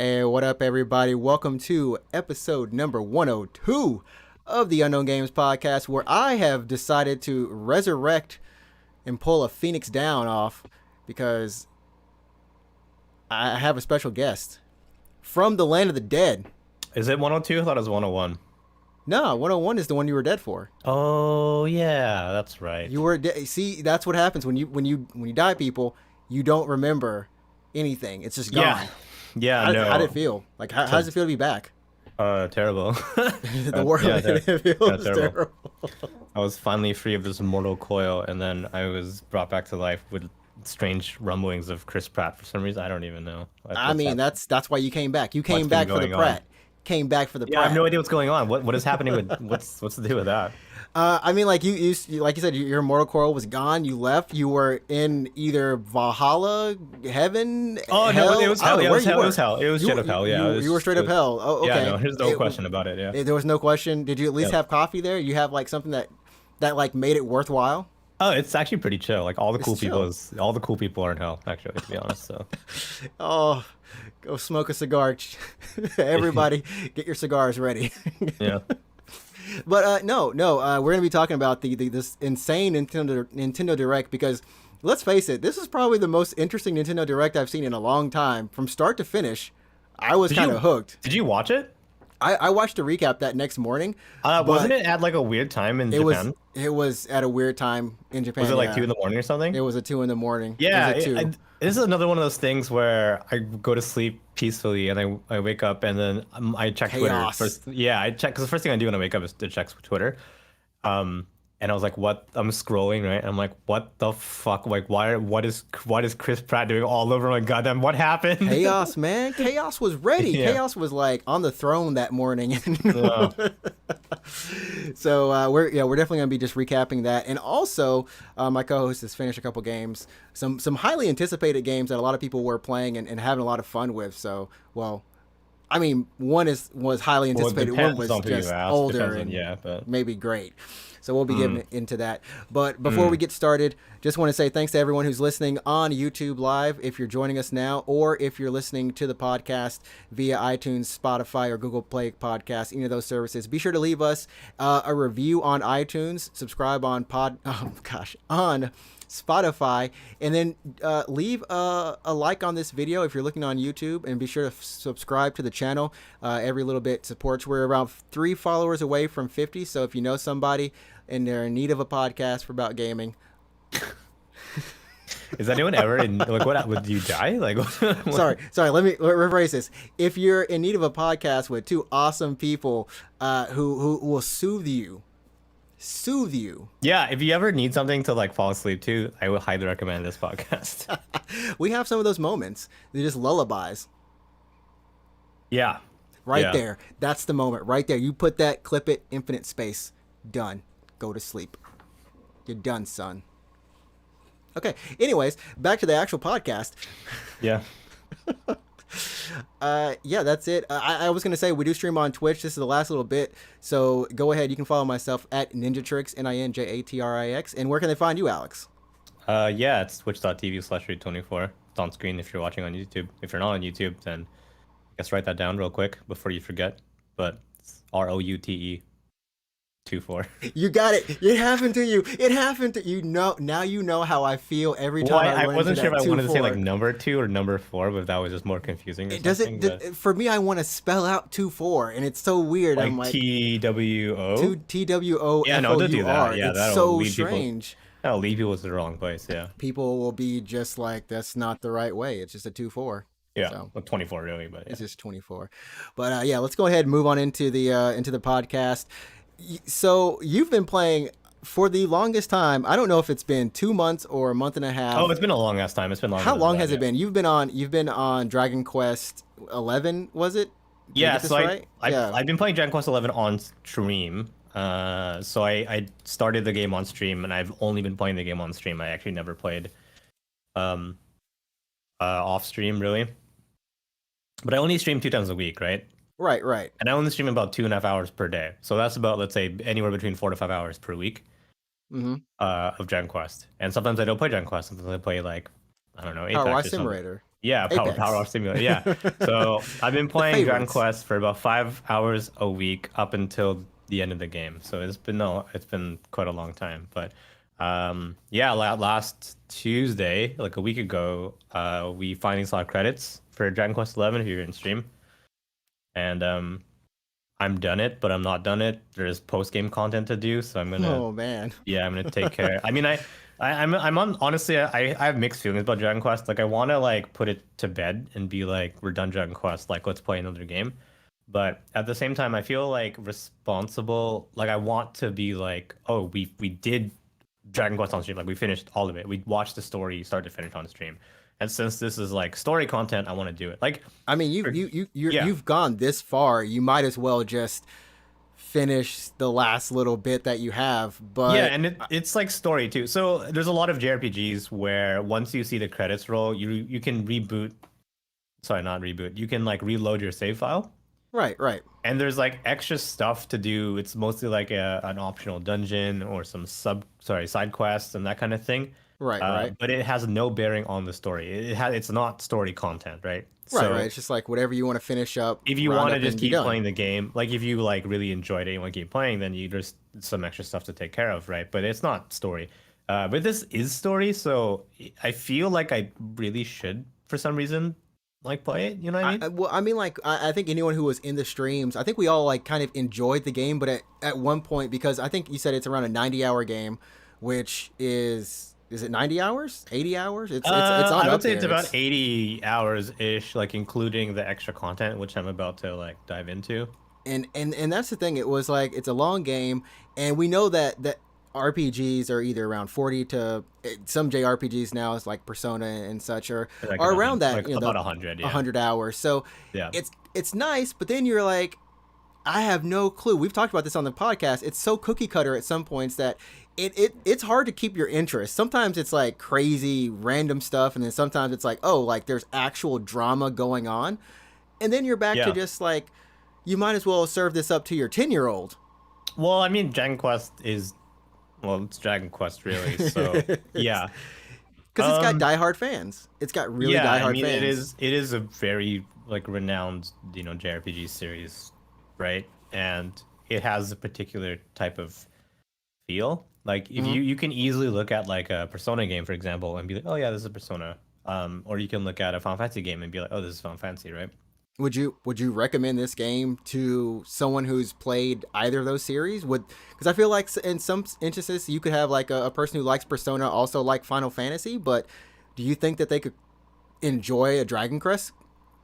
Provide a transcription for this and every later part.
Hey, what up, everybody? Welcome to episode number 102 of the Unknown Games podcast, where I have decided to resurrect and pull a Phoenix down off because I have a special guest from the land of the dead. Is it 102? I thought it was 101. No, 101 is the one you were dead for. Oh yeah, that's right. You were see, that's what happens when you die, people. You don't remember anything. It's just gone. Yeah, How did it feel? Like, how does it feel to be back? Terrible. The world it feels terrible. I was finally free of this mortal coil, and then I was brought back to life with strange rumblings of Chris Pratt for some reason. I don't even know. I mean, that's why you came back. You came back for the Pratt. Came back for the Pratt. I have no idea what's going on. What is happening with what's to do with that? I mean, like you like you said, your mortal coil was gone. You left. You were in either Valhalla, heaven. Oh hell? no, it was hell. It was hell. It was straight up hell. Yeah, you were straight up hell. Oh, okay. Yeah, no, there's no question about it. Yeah, there was no question. Did you at least have coffee there? You have like something that like made it worthwhile? Oh, it's actually pretty chill. Like all the cool people are in hell, actually, to be honest. So. Oh, go smoke a cigar. Everybody, get your cigars ready. Yeah. But no, we're gonna be talking about this insane Nintendo Direct because let's face it, this is probably the most interesting Nintendo Direct I've seen in a long time. From start to finish, I was kind of hooked. Did you watch it? I watched a recap that next morning. Wasn't it at like a weird time in Japan? It was at a weird time in Japan. Was it like 2 in the morning or something? It was at 2 in the morning. Yeah, this is another one of those things where I go to sleep peacefully and I wake up and then I check Chaos. Twitter first. Yeah, I check because the first thing I do when I wake up is to check Twitter. And I was like, what? I'm scrolling, right? And I'm like, what the fuck? Like, what is Chris Pratt doing all over my goddamn? What happened? Chaos, man. Chaos was ready. Yeah. Chaos was like on the throne that morning. So we're definitely gonna be just recapping that, and also my co-host has finished a couple games, some highly anticipated games that a lot of people were playing and having a lot of fun with. So, well, I mean, one was highly anticipated, one was just older and maybe great. So we'll be getting into that. But before we get started, just want to say thanks to everyone who's listening on YouTube Live, if you're joining us now, or if you're listening to the podcast via iTunes, Spotify, or Google Play Podcast, any of those services. Be sure to leave us a review on iTunes, subscribe on on Spotify, and then leave a like on this video if you're looking on YouTube, and be sure to subscribe to the channel. Every little bit supports. We're around 3 followers away from 50, so if you know somebody and they're in need of a podcast for about gaming. Is anyone ever in like what would you die? Like sorry, let me rephrase this. If you're in need of a podcast with 2 awesome people who will soothe you. Yeah, if you ever need something to like fall asleep to, I would highly recommend this podcast. We have some of those moments. They're just lullabies. Yeah. There. That's the moment right there. You put that, clip it, infinite space. Done. Go to sleep. You're done, son. Okay. Anyways, back to the actual podcast. Yeah. Yeah, that's it. I was gonna say we do stream on Twitch. This is the last little bit, so go ahead. You can follow myself at Ninjatrix, NINJATRIX. And where can they find you, Alex? Yeah, it's twitch.tv/read24. It's on screen if you're watching on YouTube. If you're not on YouTube, then I guess write that down real quick before you forget. But it's ROUTE 24. You got it. It happened to you. Now you know how I feel every time. I wasn't sure if I wanted to say like number 2 or number 4, but that was just more confusing. For me, I want to spell out 2-4, and it's so weird. Like, I'm like TWO. TWO. Yeah, no, don't do that. Yeah, it's so strange. That'll lead people to the wrong place. Yeah. People will be just like, that's not the right way. It's just a 2-4. Yeah, so, well, 24 really, but yeah. It's just 24. But yeah, let's go ahead and move on into the podcast. So you've been playing for the longest time. I don't know if it's been 2 months or a month and a half. Oh, it's been a long ass time. It's been long. How long has it been? You've been on Dragon Quest 11, was it? Yeah, so I've been playing Dragon Quest 11 on stream. So I started the game on stream, and I've only been playing the game on stream. I actually never played off stream really. But I only stream 2 times a week, right? Right. And I only stream about 2.5 hours per day. So that's about, let's say, anywhere between 4 to 5 hours per week of Dragon Quest. And sometimes I don't play Dragon Quest. Sometimes I play like, I don't know, Apex Power or Simulator. Yeah, Power Apex. Wash Simulator. Yeah. So I've been The playing Dragon favorites. Quest for about 5 hours a week up until the end of the game. So it's been no, it's been quite a long time. But yeah, last Tuesday, like a week ago, we finally saw credits for Dragon Quest 11 here in stream, and I'm done it, but I'm not done it. There's post game content to do, so I'm gonna Oh man. yeah, I'm gonna take care. I mean, I'm on honestly, I have mixed feelings about Dragon Quest. Like, I want to like put it to bed and be like, we're done Dragon Quest. Like, let's play another game. But at the same time, I feel like responsible. Like, I want to be like, oh, we did Dragon Quest on stream. Like, we finished all of it. We watched the story start to finish on stream. And since this is like story content, I want to do it. Like, I mean, for- yeah, you've gone this far. You might as well just finish the last little bit that you have. yeah, But and it's like story too. So there's a lot of JRPGs where once you see the credits roll, you can reboot. Sorry, not reboot. You can like reload your save file, right, right, and there's like extra stuff to do. It's mostly like an optional dungeon or some side quests and that kind of thing. right, right, But it has no bearing on the story. It's not story content, right? right, right. So It's just like whatever you want to finish up, if you round want to up, just and be keep done. playing the game, like if you like really enjoyed it and want to keep playing, then there's some extra stuff to take care of, right? But it's not story. But this is story, so I feel like I really should, for some reason, like play it. You know what I mean? Well, I mean, like, I think anyone who was in the streams, I think we all like kind of enjoyed the game, but at one point, because I think you said it's around a 90-hour game, which is it 90 hours, 80 hours? It's on I would up say there. it's about 80 hours ish, like including the extra content, which I'm about to like dive into. And that's the thing. It was like it's a long game, and we know that RPGs are either around 40 to some JRPGs now is like Persona and such Like are around that, like about 100, yeah. 100 hours. So Yeah. it's nice, but then you're like, I have no clue. We've talked about this on the podcast. It's so cookie cutter at some points that it's hard to keep your interest. Sometimes it's like crazy random stuff, and then sometimes it's like, oh, like there's actual drama going on, and then you're back to Yeah. just like, you might as well serve this up to your 10-year-old. Well, I mean, Dragon Quest is, well, it's Dragon Quest really. So yeah. Because it's got diehard fans. It's got really Yeah, I diehard mean, it fans. is a very like renowned, JRPG series, right? And it has a particular type of feel. Like if Mhm. you can easily look at like a Persona game, for example, and be like, oh yeah, this is a Persona. Or you can look at a Final Fantasy game and be like, oh, this is Final Fantasy, right? Would you recommend this game to someone who's played either of those series? Would, because I feel like in some instances you could have like a person who likes Persona also like Final Fantasy, but do you think that they could enjoy a Dragon Quest?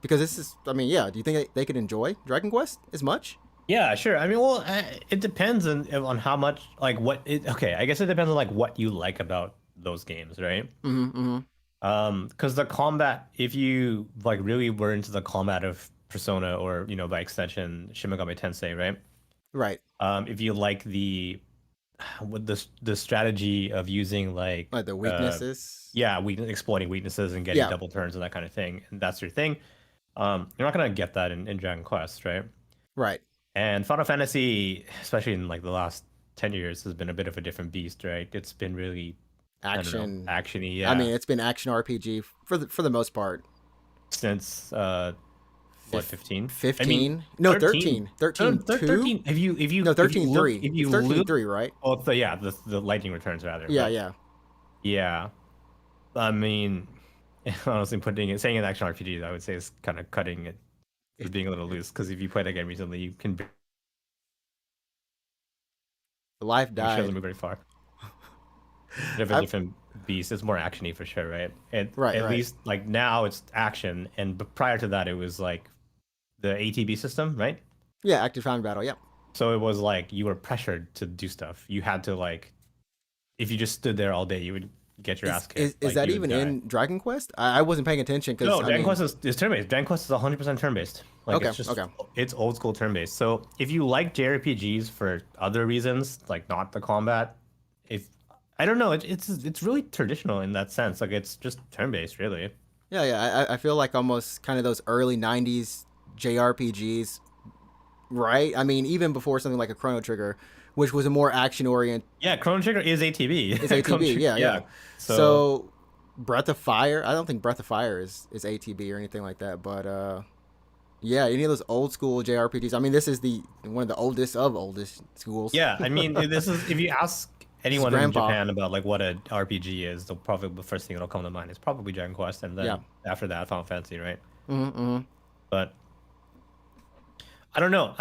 Because this is, I mean, yeah. Do you think they could enjoy Dragon Quest as much? Yeah, sure. I mean, well, it depends on how much like okay, I guess it depends on like what you like about those games, right? Mm-hmm. Mm-hmm. Because the combat, if you like really were into the combat of Persona or by extension Shin Megami Tensei, right? Right. If you like with the strategy of using like Like the weaknesses. yeah, exploiting weaknesses and getting Yeah. double turns and that kind of thing, and that's your thing. You're not gonna get that in Dragon Quest, right? Right. And Final Fantasy, especially in like the last 10 years, has been a bit of a different beast, right? It's been really, I don't know, Action. actiony, I mean, yeah, it's been action RPG for the most part. since what, 15? I mean, 15? No, 13. 13 2? 13. No, If you 13 look, 3. if It's you 13 look, 3, right? oh, yeah, the Lightning Returns rather. Yeah, But yeah. yeah, I mean, honestly, saying an action RPG, I would say is kind of cutting it, is being a little loose. Because if you played that game recently, you can Life she doesn't died. move very far. Bit of a I, different beast. It's more actiony for sure, right? right, At right. least like now it's action, and prior to that it was like the ATB system, right? Yeah, active time battle. Yeah. So it was like you were pressured to do stuff. You had to like, if you just stood there all day, you would get your ass Is kicked. Like that you would even die. in Dragon Quest? I wasn't paying attention because No, I Dragon mean, Quest is turn-based. Dragon Quest is 100% turn-based. Like okay, it's just okay. it's old school turn-based. So if you like JRPGs for other reasons, like not the combat, if I don't know, it's really traditional in that sense. Like it's just turn-based, really. Yeah, yeah. I feel like almost kind of those early '90s JRPGs, right? I mean, even before something like a Chrono Trigger, which was a more action oriented. Yeah, Chrono Trigger is ATB. It's ATB. Yeah, yeah. yeah. So So Breath of Fire. I don't think Breath of Fire is ATB or anything like that, but yeah, any of those old school JRPGs. I mean, this is the one of the oldest of oldest schools. Yeah, I mean, this is if you ask This is anyone in grandpa. Japan about like what a RPG is, they'll probably the first thing that'll come to mind is probably Dragon Quest, and Yeah. then after that, Final Fantasy, right? Mm-hmm. But I don't know.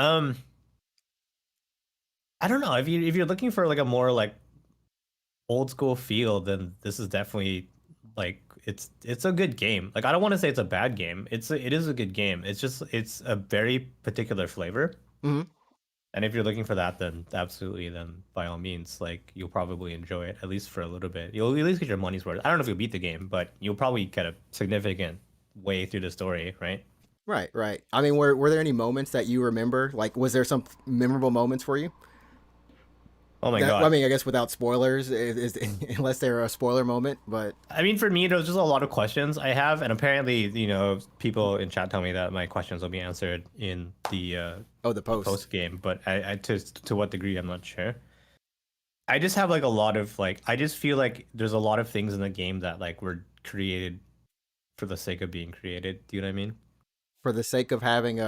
I don't know if you're looking for like a more like old school feel, then this is definitely like it's a good game. Like I don't want to say it's a bad game. It is a good game. It's just it's a very particular flavor. Mm-hmm. And if you're looking for that, then absolutely, then by all means, like you'll probably enjoy it at least for a little bit. You'll at least get your money's worth. I don't know if you'll beat the game, but you'll probably get a significant way through the story, right? Right, right. I mean, were there any moments that you remember? Like, was there some memorable moments for you? Oh my That I God. mean, I guess without spoilers, unless they're a spoiler moment. But I mean, for me, there's just a lot of questions I have, and apparently, people in chat tell me that my questions will be answered in oh, the the post. post game, but I to what degree, I'm not sure. I just have like a lot of like, I just feel like there's a lot of things in the game that like were created for the sake of being created. Do you know what I mean? For the sake of having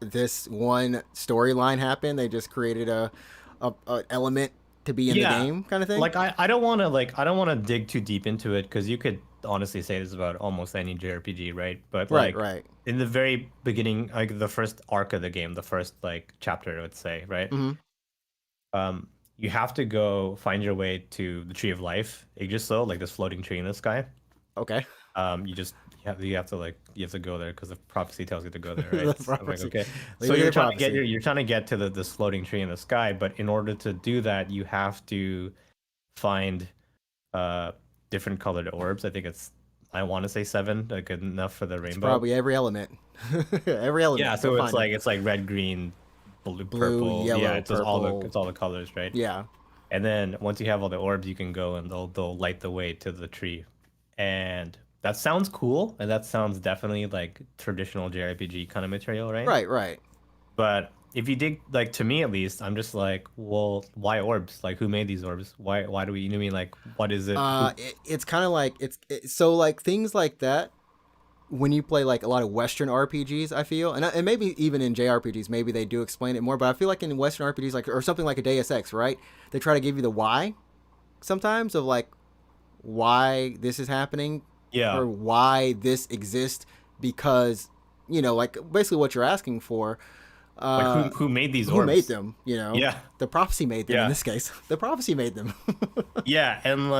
this one storyline happen, they just created a element to be in the Yeah, game, kind of thing. like I don't want to like I don't want to dig too deep into it because you could honestly say this about almost any JRPG, right? But Right, like right. in the very beginning, like the first arc of the game, the first like chapter, let's say, right? Mm-hmm. You have to go find your way to the Tree of Life, Yggdrasil, like this floating tree in the sky. Okay. You just you have to go there because the prophecy tells you to go there, right? The I'm like, prophecy. okay. So Leave it to you're the trying to get prophecy. you're trying to get to this floating tree in the sky, but in order to do that, you have to find uh different colored orbs. I want to say seven, like enough for the It's rainbow. probably every element. Every Yeah, element. Go so find them. it's like red, green, blue, Blue, purple. Yeah, yellow, purple. it's all the colors, right? Yeah. And then once you have all the orbs, you can go and they'll light the way to the tree. And that sounds cool, and that sounds definitely like traditional JRPG kind of material, right? Right, right. But if you dig like to me at least, I'm just like, well, why orbs? Like who made these orbs? Why do we you know what I mean like what is it? Who It's kind of like so like things like that when you play like a lot of Western RPGs, I feel, and maybe even in JRPGs, maybe they do explain it more. But I feel like in Western RPGs, like or something like a Deus Ex, right? They try to give you the why sometimes of like why this is happening yeah. or why this exists because like basically what you're asking for. Like Uh, who made these who made orbs? them? Yeah. The prophecy made them in Yeah. this case. The prophecy made them. Yeah, and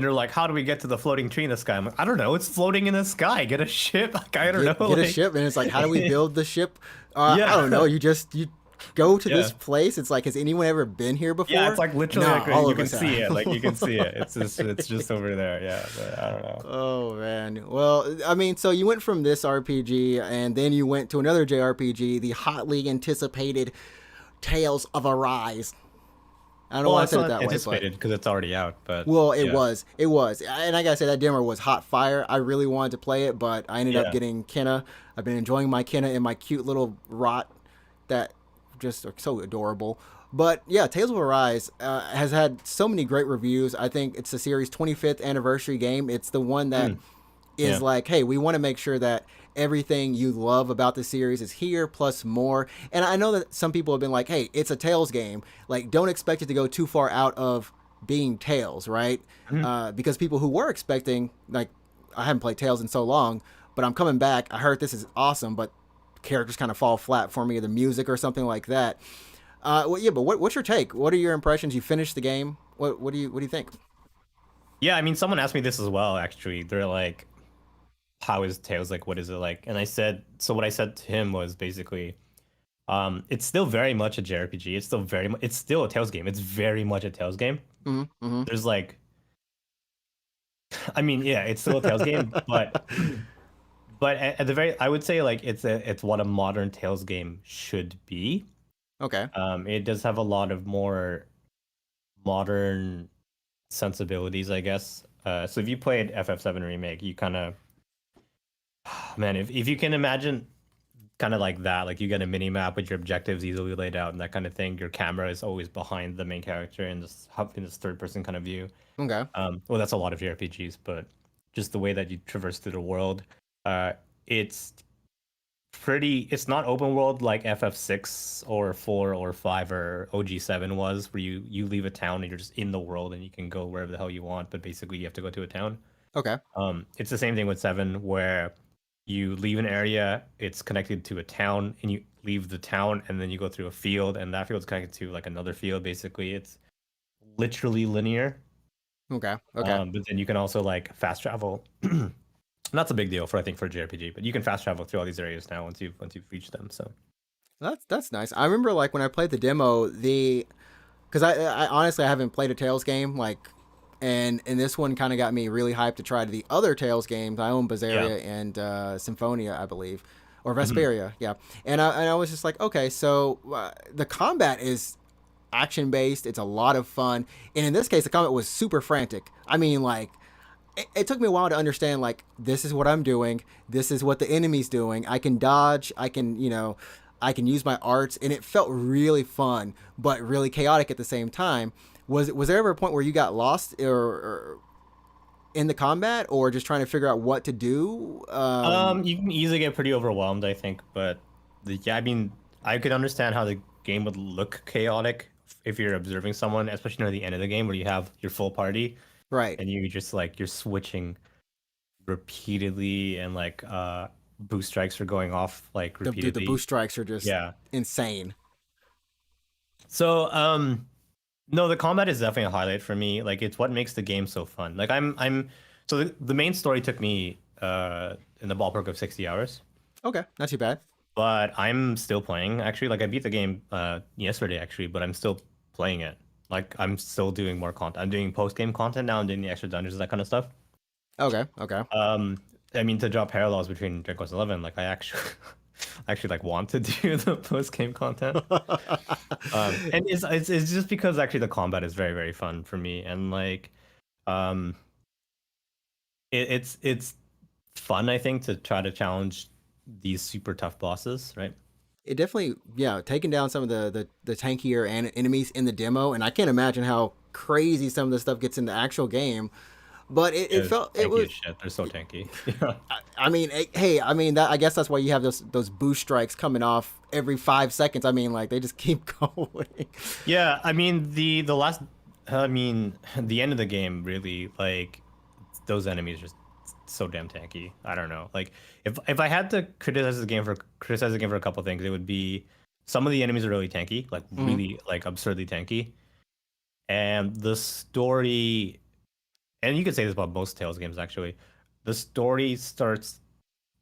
they're like, how do we get to the floating tree in the sky? I'm like, I don't know. It's floating in the sky. Get a ship. Like, I don't know. Get a Like, ship, and it's like, how do we build the ship? I don't know. yeah, You go to yeah, this place. It's like, has anyone ever been here yeah. before? It's like literally Nah, like all you of can us see have. it. Like you can see it. It's just over there. Yeah, but I don't know. Oh man. Well, I mean, so you went from this RPG, and then you went to another JRPG, the hotly anticipated Tales of Arise. I don't know Well, why I it's said it not that way, but anticipated because it's already out. But well, yeah, it was, and I gotta say that demo was hot fire. I really wanted to play it, but I ended up yeah. getting Kenna. I've been enjoying my Kenna and my cute little rot that just are so adorable. But yeah, Tales of Arise has had so many great reviews. I think it's the series' 25th anniversary game. It's the one that Mm, is yeah. like, hey, we want to make sure that everything you love about the series is here plus more. And I know that some people have been like, hey, it's a Tales game. Like, don't expect it to go too far out of being Tales, right? Mhm. Because people who were expecting, like, I haven't played Tales in so long, but I'm coming back. I heard this is awesome, but characters kind of fall flat for me, the music or something like that. Well, yeah, but what's your take? What are your impressions? You finished the game. What do you think? Yeah, I mean, someone asked me this as well. Actually, they're like, "How is Tails like? What is it like?" And I said, so what I said to him was basically, it's still very much a JRPG. It's still very much, it's still a Tails game. It's very much a Tails game. Mm-hmm, mm-hmm. There's like, I mean, yeah, it's still a Tails game, but at the very, I would say like it's what a modern Tails game should be. Okay. It does have a lot of more modern sensibilities, I guess. So if you played FF7 Remake, you kind of, man, if you can imagine kind of like that. Like you get a mini map with your objectives easily laid out and that kind of thing. Your camera is always behind the main character in this third person kind of view. Okay. Well, that's a lot of JRPGs, but just the way that you traverse through the world, it's pretty. It's not open world like FF6 or 4 or 5 or OG7 was, where you leave a town and you're just in the world and you can go wherever the hell you want, but basically you have to go to a town. Okay. It's the same thing with 7, where you leave an area, it's connected to a town, and you leave the town, and then you go through a field, and that field's connected to like another field. Basically, it's literally linear. Okay. Okay. But then you can also like fast travel. That's a big deal for I think for JRPG, but you can fast travel through all these areas now once you've reached them. So That's nice. I remember like when I played the demo, because I honestly I haven't played a Tales game like, and this one kind of got me really hyped to try the other Tales games. I own Berseria and Symphonia, I believe, or Vesperia, yeah. And I was just like, okay, so the combat is action based. It's a lot of fun, and in this case, the combat was super frantic. I mean, like. It took me a while to understand like this is what I'm doing, this is what the enemy's doing. I can dodge, I can I can use my arts, and it felt really fun but really chaotic at the same time. Was there ever a point where you got lost or in the combat, or just trying to figure out what to do? you can easily get pretty overwhelmed, I think, but yeah, I mean, I could understand how the game would look chaotic if you're observing someone, especially near the end of the game where you have your full party. Right. And you just like you're switching repeatedly, and like boost strikes are going off like repeatedly. The boost strikes are just Yeah, insane. so no, the combat is definitely a highlight for me. Like it's what makes the game so fun. Like I'm so the main story took me in the ballpark of 60 hours, Okay, not too bad. but I'm still playing actually. Like I beat the game yesterday actually, but I'm still playing it. Like I'm still doing more content. I'm doing post game content now. I'm doing the extra dungeons, that kind of stuff. Okay. Okay. I mean, to draw parallels between Dragon Quest 11, like I actually, actually like want to do the post game content. And it's just because actually the combat is very very fun for me, and like, um, it's fun I think to try to challenge these super tough bosses, right? It definitely, yeah, taking down some of the tankier enemies in the demo, and I can't imagine how crazy some of the stuff gets in the actual game. But it felt it was. Shit. They're so tanky. Yeah. I mean, hey, I mean that. I guess that's why you have those boost strikes coming off every 5 seconds. I mean, like they just keep going. Yeah, I mean the last, I mean the end of the game really like those enemies are just so damn tanky. I don't know. Like if I had to criticize the game for a couple things, it would be some of the enemies are really tanky, like really like absurdly tanky, and the story. And you could say this about most Tales games actually. The story starts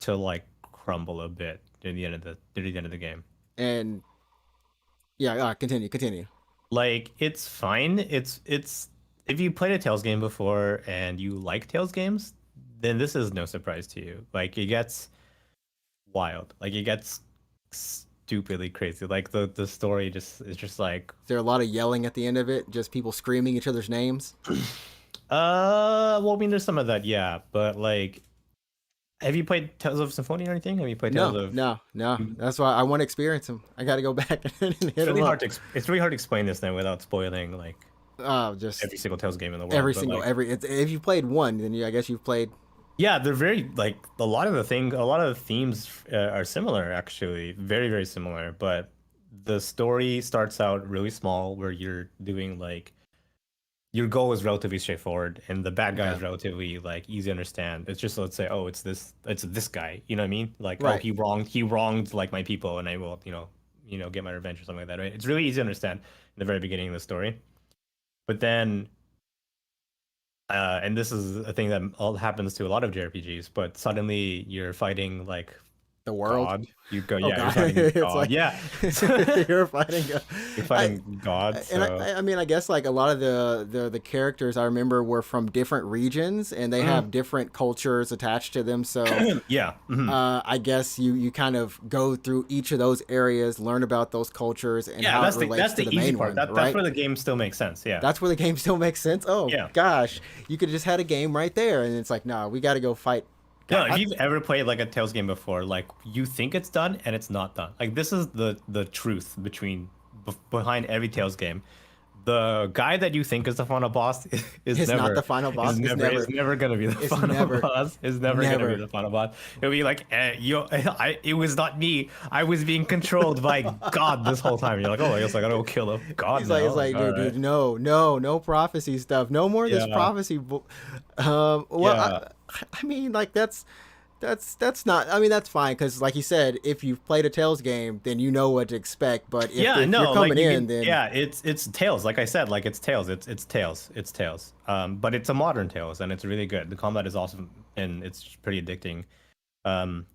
to like crumble a bit near the end of the game. And yeah, continue. Like it's fine. It's if you played a Tales game before and you like Tales games, then this is no surprise to you. Like it gets wild. Like it gets stupidly crazy. Like the story just is just like Is there a lot of yelling at the end of it? Just people screaming each other's names? well, I mean, there's some of that, yeah, but like, have you played Tales of Symphonia or anything? Have you played Tales of? No. That's why I want to experience them. I got to go back and hit It's really them hard up. it's really hard to explain this then without spoiling like Just every single Tales game in the world. every but, single like, every. If you played one, then I guess you've played. yeah, they're very like a lot of the themes are similar actually, very very similar. But the story starts out really small, where you're doing like your goal is relatively straightforward, and the bad guy is Okay. relatively like easy to understand. It's just let's say, oh, it's this guy. You know what I mean? Like, oh, Right. he wronged like my people, and I will, get my revenge or something like that. Right? It's really easy to understand in the very beginning of the story, but then, and this is a thing that all happens to a lot of JRPGs, but suddenly you're fighting like The world. God. You go, Oh yeah, you're God. fighting It's God. like Yeah, you're fighting. you're fighting God. And So. I mean, I guess like a lot of the characters I remember were from different regions, and they have different cultures attached to them. So Yeah. Mhm. I guess you kind of go through each of those areas, learn about those cultures, and Yeah, how that's it the relates that's to the the easy main part. one, That's right? where the game still makes sense. Yeah. That's where the game still makes sense. Oh Yeah. gosh, you could just had a game right there, and it's like, no, we got to go fight No, if God, you've ever played like a Tales game before, like you think it's done and it's not done. Like this is the truth behind every Tales game. The guy that you think is the final boss is it's not the never final boss. It's is never. never gonna be the It's final never. boss. Is never gonna be Never. the final boss. It'll be like it was not me. I was being controlled by God this whole time. You're like, oh, I guess I gotta go kill a God He's like, now. it's Like, like, all dude, right, no prophecy stuff. No more of this yeah, prophecy. Well, yeah. I mean, like that's not. I mean, that's fine because, like you said, if you've played a Tales game, then you know what to expect. But Yeah, if you're no, like coming you in, can, then yeah, it's Tails. Like I said, like it's Tails. It's Tails. It's Tails. But it's a modern Tails, and it's really good. The combat is awesome, and it's pretty addicting. Um,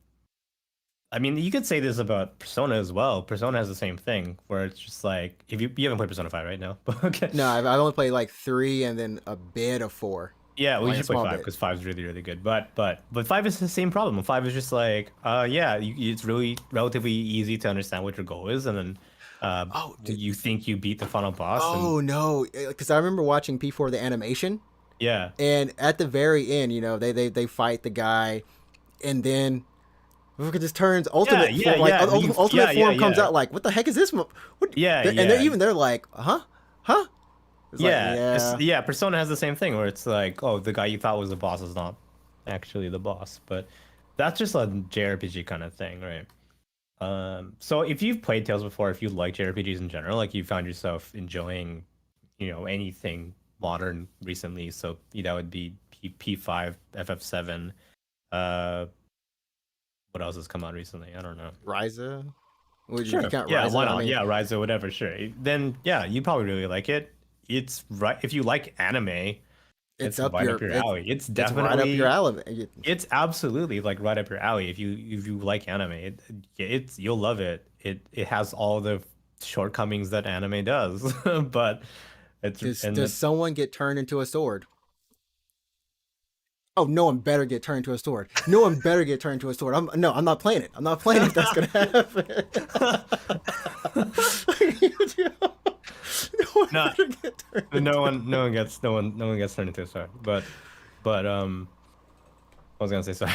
I mean, you could say this about Persona as well. Persona has the same thing, where it's just like if you haven't played Persona 5 right now, but okay, no, I've only played like 3 and then a bit of 4, yeah, well, you like a should play small 5 bit. because 5 is really good. But 5 is the same problem. 5 is just like, yeah, it's really relatively easy to understand what your goal is, and then Oh, dude. you think you beat the final boss, and Oh no, because I remember watching P4 the animation, yeah. and at the very end, they fight the guy, and then look, it just turns Yeah, ultimate yeah, form, like yeah, ultimate yeah, yeah, form comes yeah, out. Like, what the heck is this? What? yeah, And yeah, they're like, huh? It's like, yeah. yeah, Yeah. Persona has the same thing where it's like, oh, the guy you thought was the boss is not actually the boss, but that's just a JRPG kind of thing, right? So if you've played Tales before, if you like JRPGs in general, like you found yourself enjoying, anything modern recently, so that would be P5, FF7. Uh, what else has come out recently? I don't know. Ryza. Would you Sure. count Yeah, why Ryza? I not? mean, Yeah, Rise or whatever, sure. Then yeah, you probably really like it. It's right if you like anime, it's it's up right up your your alley. It's it's right up your definitely alley. it's absolutely like right up your alley if you like anime. It's you'll love it. It has all the shortcomings that anime does, but it's and Does someone get turned into a sword? Oh, no one better get turned into a sword. No one better get turned into a sword. I'm not playing it. I'm not playing if that's gonna happen. No one no better get turned no one gets turned into a star. But I was gonna say sorry.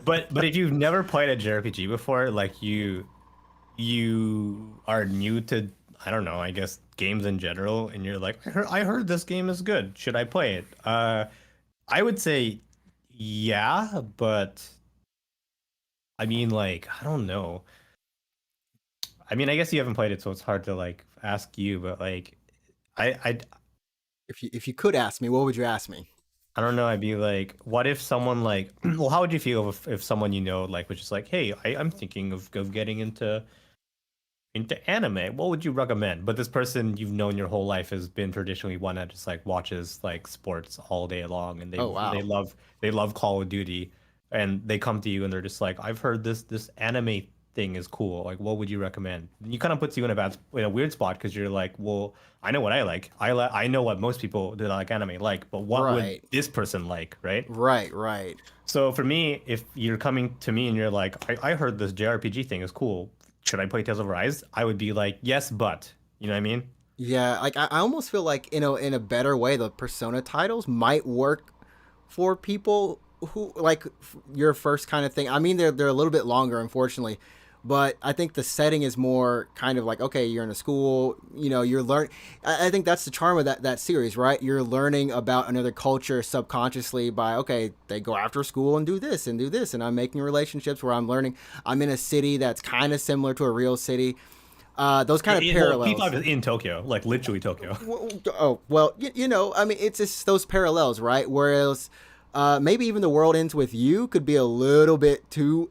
But if you've never played a JRPG before, like you are new to I don't know, I guess games in general, and you're like, I heard this game is good. Should I play it? I would say yeah, but I mean like I don't know. I mean I guess you haven't played it, so it's hard to like ask you, but like I If you could ask me, what would you ask me? I don't know. I'd be like, what if someone like, well, how would you feel if someone like was just like, hey, I'm thinking of getting into anime. What would you recommend? But this person you've known your whole life has been traditionally one that just like watches like sports all day long, and Oh they wow. love Call of Duty, and they come to you and they're just like, I've heard this anime thing is cool. Like, what would you recommend? And you kind of puts you in a weird spot because you're like, well, I know what I like. I know what most people that like anime like, but what would Right. this person like, right? Right. So for me, if you're coming to me and you're like, I heard this JRPG thing is cool. Should I play Tales of Arise? I would be like, yes, but you know what I mean? Yeah, like I almost feel like in a better way, the Persona titles might work for people who like your first kind of thing. I mean, they're a little bit longer, unfortunately, but I think the setting is more kind of like, okay, you're in a school, you're learning. I think that's the charm of that series, right? You're learning about another culture subconsciously by, okay, they go after school and do this and do this, and I'm making relationships where I'm learning. I'm in a city that's kind of similar to a real city. Those kind of Well, parallels. P5 is in Tokyo, like literally Tokyo. Oh well, I mean, it's just those parallels, right? Whereas maybe even the world ends with you could be a little bit too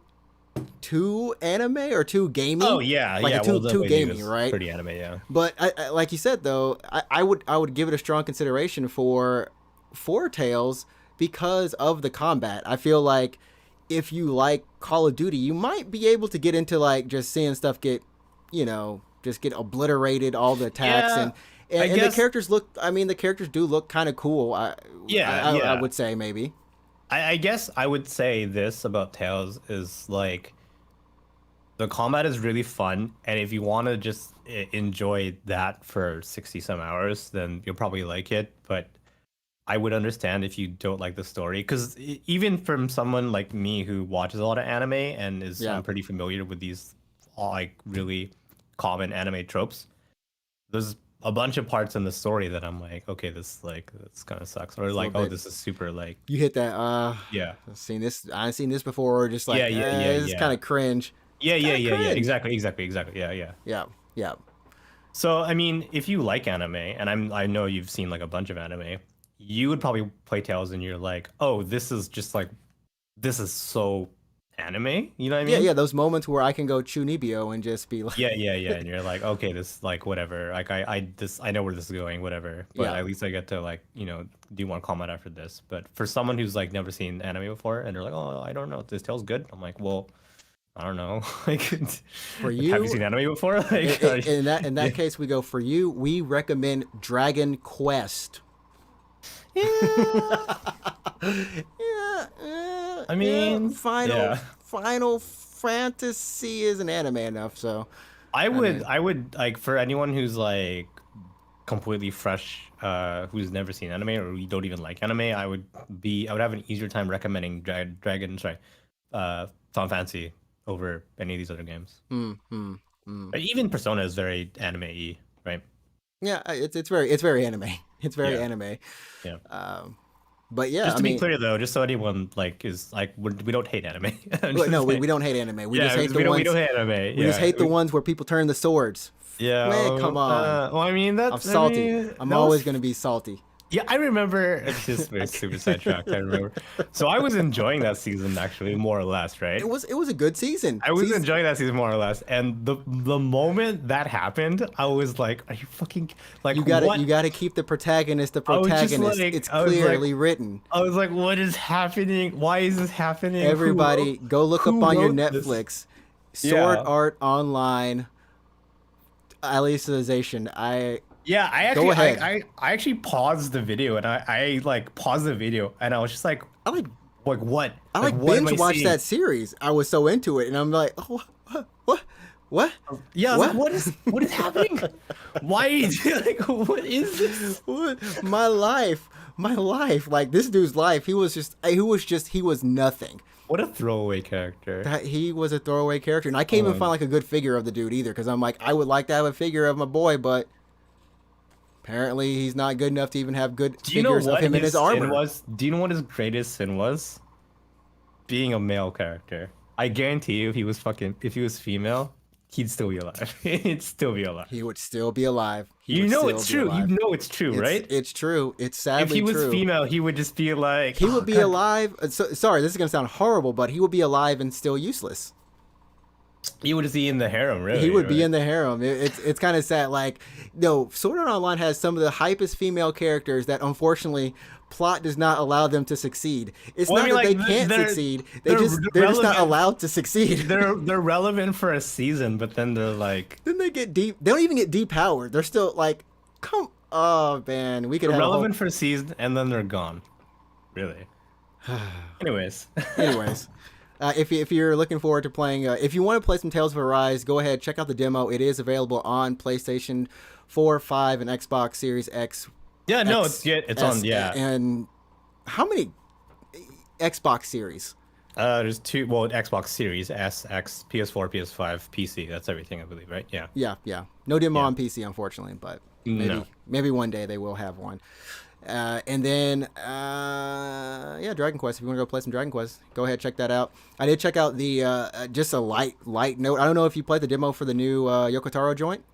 anime or too Oh gamey, yeah, like a yeah. Well, too the too way you gamey, is right? pretty anime, yeah. But like you said though, I would give it a strong consideration for Tales because of the combat. I feel like if you like Call of Duty, you might be able to get into like just seeing stuff just get obliterated, all the attacks Yeah, and I and the guess. characters look. I mean, the characters do look kind of cool. Yeah, I yeah. would say maybe. I guess I would say this about Tales is like the combat is really fun, and if you want to just enjoy that for 60 some hours, then you'll probably like it. But I would understand if you don't like the story, because even from someone like me who watches a lot of anime and is Yeah. I'm pretty familiar with these like really common anime tropes. There's a bunch of parts in the story that I'm like, okay, this kind of sucks, or It's a like, little oh, bit. this is super like, You hit that. yeah, I've seen this. I've seen this before. Or just like, yeah, yeah, yeah, this is kind yeah, of cringe. yeah, Kind yeah, of yeah, yeah, cringe. exactly, yeah, yeah. Yeah. Yeah. So I mean, if you like anime, and I know you've seen like a bunch of anime, you would probably play Tales, and you're like, oh, this is just like, this is so anime. You know what I Yeah. mean? Yeah. Those moments where I can go Chunibyo and just be like, Yeah, yeah, yeah. And you're like, okay, this like whatever. Like I know where this is going, whatever. But yeah. at least I get to like, do you want to comment after this? But for someone who's like never seen anime before and they're like, oh, I don't know, this tale's good. I'm like, well, I don't know. Like, For like, have you you, seen anime before? Like, in that case, we go for you. We recommend Dragon Quest. yeah. Yeah, I mean, Final yeah. Final Fantasy isn't anime enough, so I would like for anyone who's like completely fresh, who's never seen anime or you don't even like anime, I would have an easier time recommending Final Fantasy over any of these other games. Even Persona is very anime-y, right? yeah, it's very anime. It's very Yeah, anime. yeah. But yeah, Just I to be mean, clear though, just so anyone like is like we don't hate anime. I'm but just no, saying. we don't hate anime. We just Yeah, hate the we ones. don't hate anime. We just Yeah, hate the ones where people turn the swords. yeah. Man, come on. Well, I mean I'm that's salty. I'm that always was gonna be salty. yeah. I remember it's just we're super sidetracked. I remember. So I was enjoying that season actually, more or less, right? It was a good season. I was enjoying that season more or less, and the moment that happened, I was like, "Are you fucking like what?" You gotta keep the protagonist the I was just protagonist. like, It's I was like, clearly written. I was like, "What is happening? Why is this happening?" Everybody, go look up who on your wrote this? Netflix. Sword Yeah, Art Online Alicization. yeah. I Go actually, ahead. I actually paused the video, and I like paused the video, and I was just I like like what? I like what am binge I watched seeing? that series. I was so into it, and I'm like, oh, what? Yeah, I was What? like, what is happening? Why is like what is this? What? My life. Like this dude's life. He was nothing. What a throwaway character. That he was a throwaway character, and I can't even find like a good figure of the dude either. Because I'm like, I would like to have a figure of my boy, but apparently he's not good enough to even have good Do you know figures of what him in his sin armor. was? Do you know what his greatest sin was? Being a male character. I guarantee you, if he was female, he'd still be alive. He'd still be alive. He would still be alive. He You would know still it's be true. alive. You know it's true, right? It's true. It's If sadly he was true. female, he would just be like, He "Oh, would be God." alive. Sorry, this is gonna sound horrible, but he would be alive and still useless. He would just be in the harem, really. He would be right? in the harem. It's kind of sad. Like, no, Sword Art Online has some of the hypest female characters that unfortunately plot does not allow them to succeed. It's Well, I not mean, that like, they can't they're- succeed. they're They're just not relevant. allowed to succeed. They're relevant for a season, but then they're like Then they get deep. They don't even get depowered. They're still like, come. Oh man, we could they're have a whole- relevant for a season, and then they're gone. Really. Anyways. Anyways, if you're looking forward to playing, if you want to play some Tales of Arise, go ahead, check out the demo. It is available on PlayStation 4, 5, and Xbox Series X. Yeah, no, X, it's S, on. Yeah. And how many Xbox Series? There's two. Well, Xbox Series S, X, PS4, PS5, PC. That's everything, I believe, right? Yeah. Yeah. No demo Yeah. on PC, unfortunately, but No. maybe one day they will have one. And then, Dragon Quest. If you want to go play some Dragon Quest, go ahead, check that out. I did check out the just a light note. I don't know if you played the demo for the new Yokotaro joint.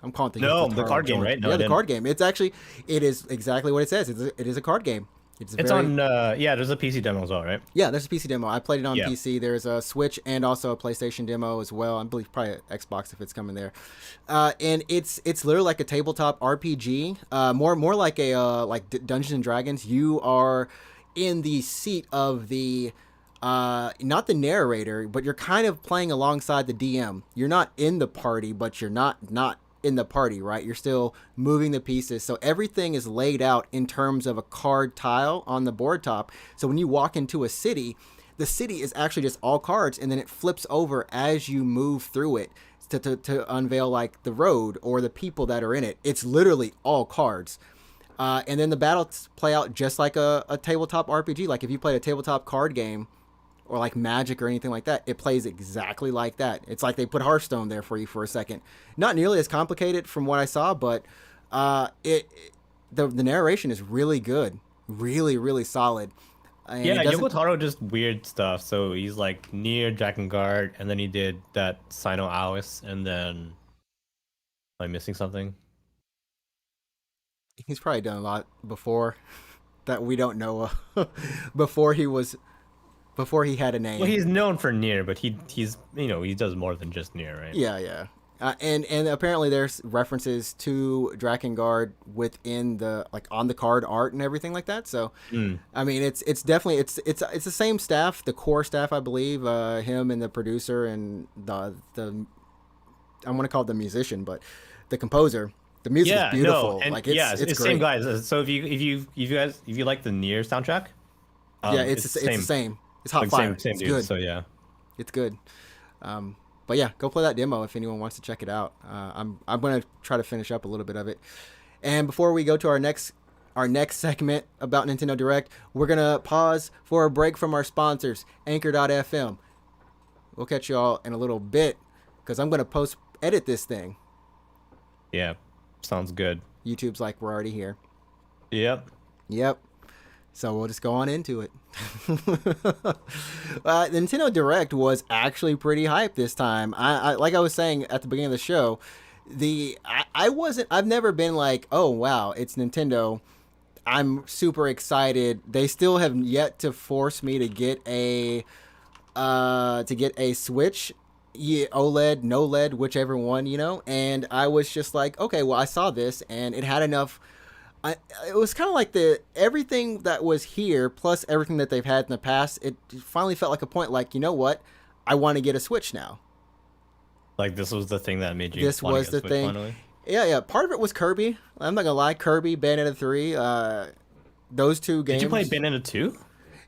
I'm calling it the No, the Yokotaro card game, joint. right? No, yeah, I the didn't. card game. It is exactly what it says. It is a card game. It's very, on. Yeah, there's a PC demo as well, right? Yeah, there's a PC demo. I played it on Yeah. PC. There's a Switch and also a PlayStation demo as well. I believe probably Xbox if it's coming there. And it's literally like a tabletop RPG. More like a Dungeons and Dragons. You are in the seat of the not the narrator, but you're kind of playing alongside the DM. You're not in the party, but you're not in the party, right? You're still moving the pieces. So everything is laid out in terms of a card tile on the board top. So when you walk into a city, the city is actually just all cards, and then it flips over as you move through it to unveil like the road or the people that are in it. It's literally all cards. And then the battles play out just like a tabletop RPG. Like if you played a tabletop card game or like Magic or anything like that, it plays exactly like that. It's like they put Hearthstone there for you for a second. Not nearly as complicated from what I saw, but the narration is really good, really really solid. And Yeah, it doesn't. Yoko Taro just weird stuff. So he's like near Drakengard, and then he did that Sino Alice, and then am I missing something? He's probably done a lot before that we don't know of. before he was before he had a Well, name. he's known for near, but he's he does more than just near, right? Yeah, yeah. And apparently there's references to Drakengard within the like on the card art and everything like that. So, Mm. I mean, it's definitely it's the same staff, the core staff, I believe. Him and the producer and the I'm gonna call it the musician, but the composer. The music is Yeah, no, beautiful. and Like yeah, it's it's great. same guys. So if you like the near soundtrack, Yeah, it's the same. It's hot like fire. same It's dude. good. So yeah. It's good. But yeah, go play that demo if anyone wants to check it out. I'm gonna try to finish up a little bit of it. And before we go to our next segment about Nintendo Direct, we're gonna pause for a break from our sponsors, Anchor.fm. We'll catch y'all in a little bit because I'm gonna edit this thing. Yeah, sounds good. YouTube's like we're already here. Yep. Yep. So we'll just go on into it. Nintendo Direct was actually pretty hype this time. I like I was saying at the beginning of the show, I've never been like, oh wow, it's Nintendo. I'm super excited. They still have yet to force me to get a Switch. Yeah, OLED, no LED, whichever one, And I was just like, okay, well, I saw this and it had enough. It was kind of like everything that was here plus everything that they've had in the past. It finally felt like a point. Like, you know what? I want to get a Switch now. Like this was the thing that made you This want to was get the Switch thing. finally? Yeah. Part of it was Kirby. I'm not gonna lie, Kirby, Bayonetta 3. Those two games. Did you play Bayonetta 2?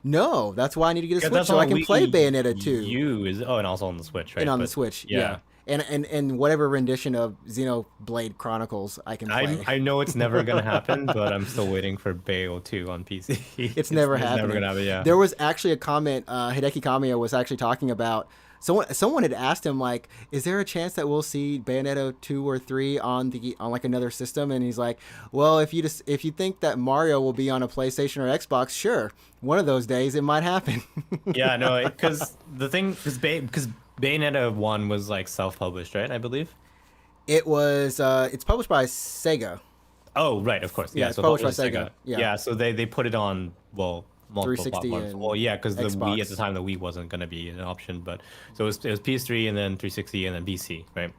No, that's why I need to get a Yeah, Switch that's so I on can play Wii Bayonetta 2. And also on the Switch, right? And on the But, Switch, yeah. And whatever rendition of Xenoblade Chronicles I can play. I know it's never gonna happen, but I'm still waiting for Bayo 2 on PC. It's never happening. Never gonna happen. Yeah. There was actually a comment. Hideki Kamiya was actually talking about. Someone had asked him like, "Is there a chance that we'll see Bayonetta 2 or 3 on like another system?" And he's like, "Well, if you think that Mario will be on a PlayStation or Xbox, sure, one of those days it might happen." Yeah, no, because the thing because Bayonetta 1 was like self-published, right? I believe. It was. It's published by Sega. Oh, right, of course. Yeah, Yeah, it's so published that was by Sega. Sega. Yeah. Yeah, so they put it on multiple 360 platforms. and Well, yeah, because the Wii Xbox. at the time, the Wii wasn't going to be an option, but so it was PS3 and then 360 and then BC, right?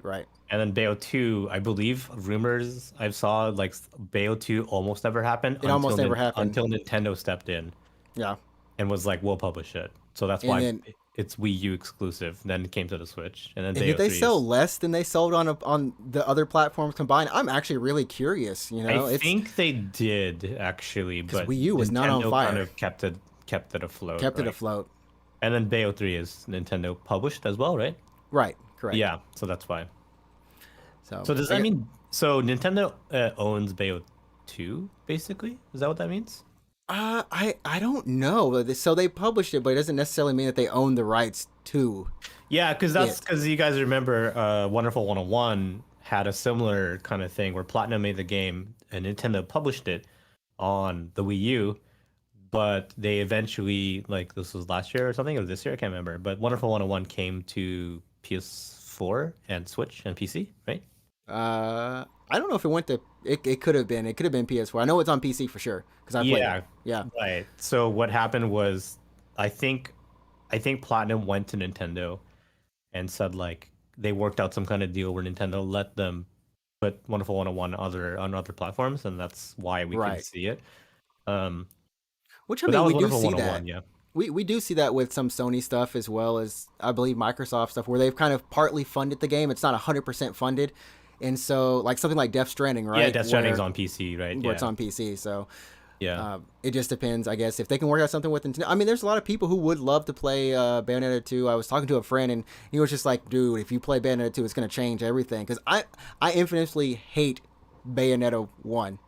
Right. And then Bayo 2, I believe rumors I saw like Bayo 2 almost never happened. Almost never happened. Until Nintendo stepped in Yeah. and was like, we'll publish it. So that's And why then- it's Wii U exclusive. Then it came to the Switch. And then And Bayo did they 3 sell is- less than they sold on the other platforms combined? I'm actually really curious. I think they did actually, but Wii U was not on Nintendo fire. kind of kept it afloat. kept it right? afloat. And then Bayo 3 is Nintendo published as well, right? Right. Correct. Yeah, so that's why. So So does that mean so Nintendo owns Bayo 2 basically? Is that what that means? I don't know. So they published it, but it doesn't necessarily mean that they own the rights to. Yeah, because you guys remember Wonderful 101 had a similar kind of thing where Platinum made the game and Nintendo published it on the Wii U, but they eventually, like this was last year or something, or this year, I can't remember, but Wonderful 101 came to PS4 and Switch and PC, right? I don't know if it went to. It could have been. It could have been PS4. I know it's on PC for sure because I played it. Yeah. Right. So what happened was, I think Platinum went to Nintendo and said like they worked out some kind of deal where Nintendo let them put Wonderful 101 on other platforms, and that's why we Right. could see it. Which I But that mean, was we do Wonderful see 101, that. yeah. We do see that with some Sony stuff as well as I believe Microsoft stuff where they've kind of partly funded the game. It's not 100% funded, and so like something like Death Stranding, right? Yeah, Death Stranding's Where- on PC, right? Where it's on PC, so. Yeah. It just depends, I guess, if they can work out something with Nintendo. I mean, there's a lot of people who would love to play Bayonetta 2. I was talking to a friend, and he was just like, dude, if you play Bayonetta 2, it's going to change everything. Because I infinitely hate Bayonetta 1.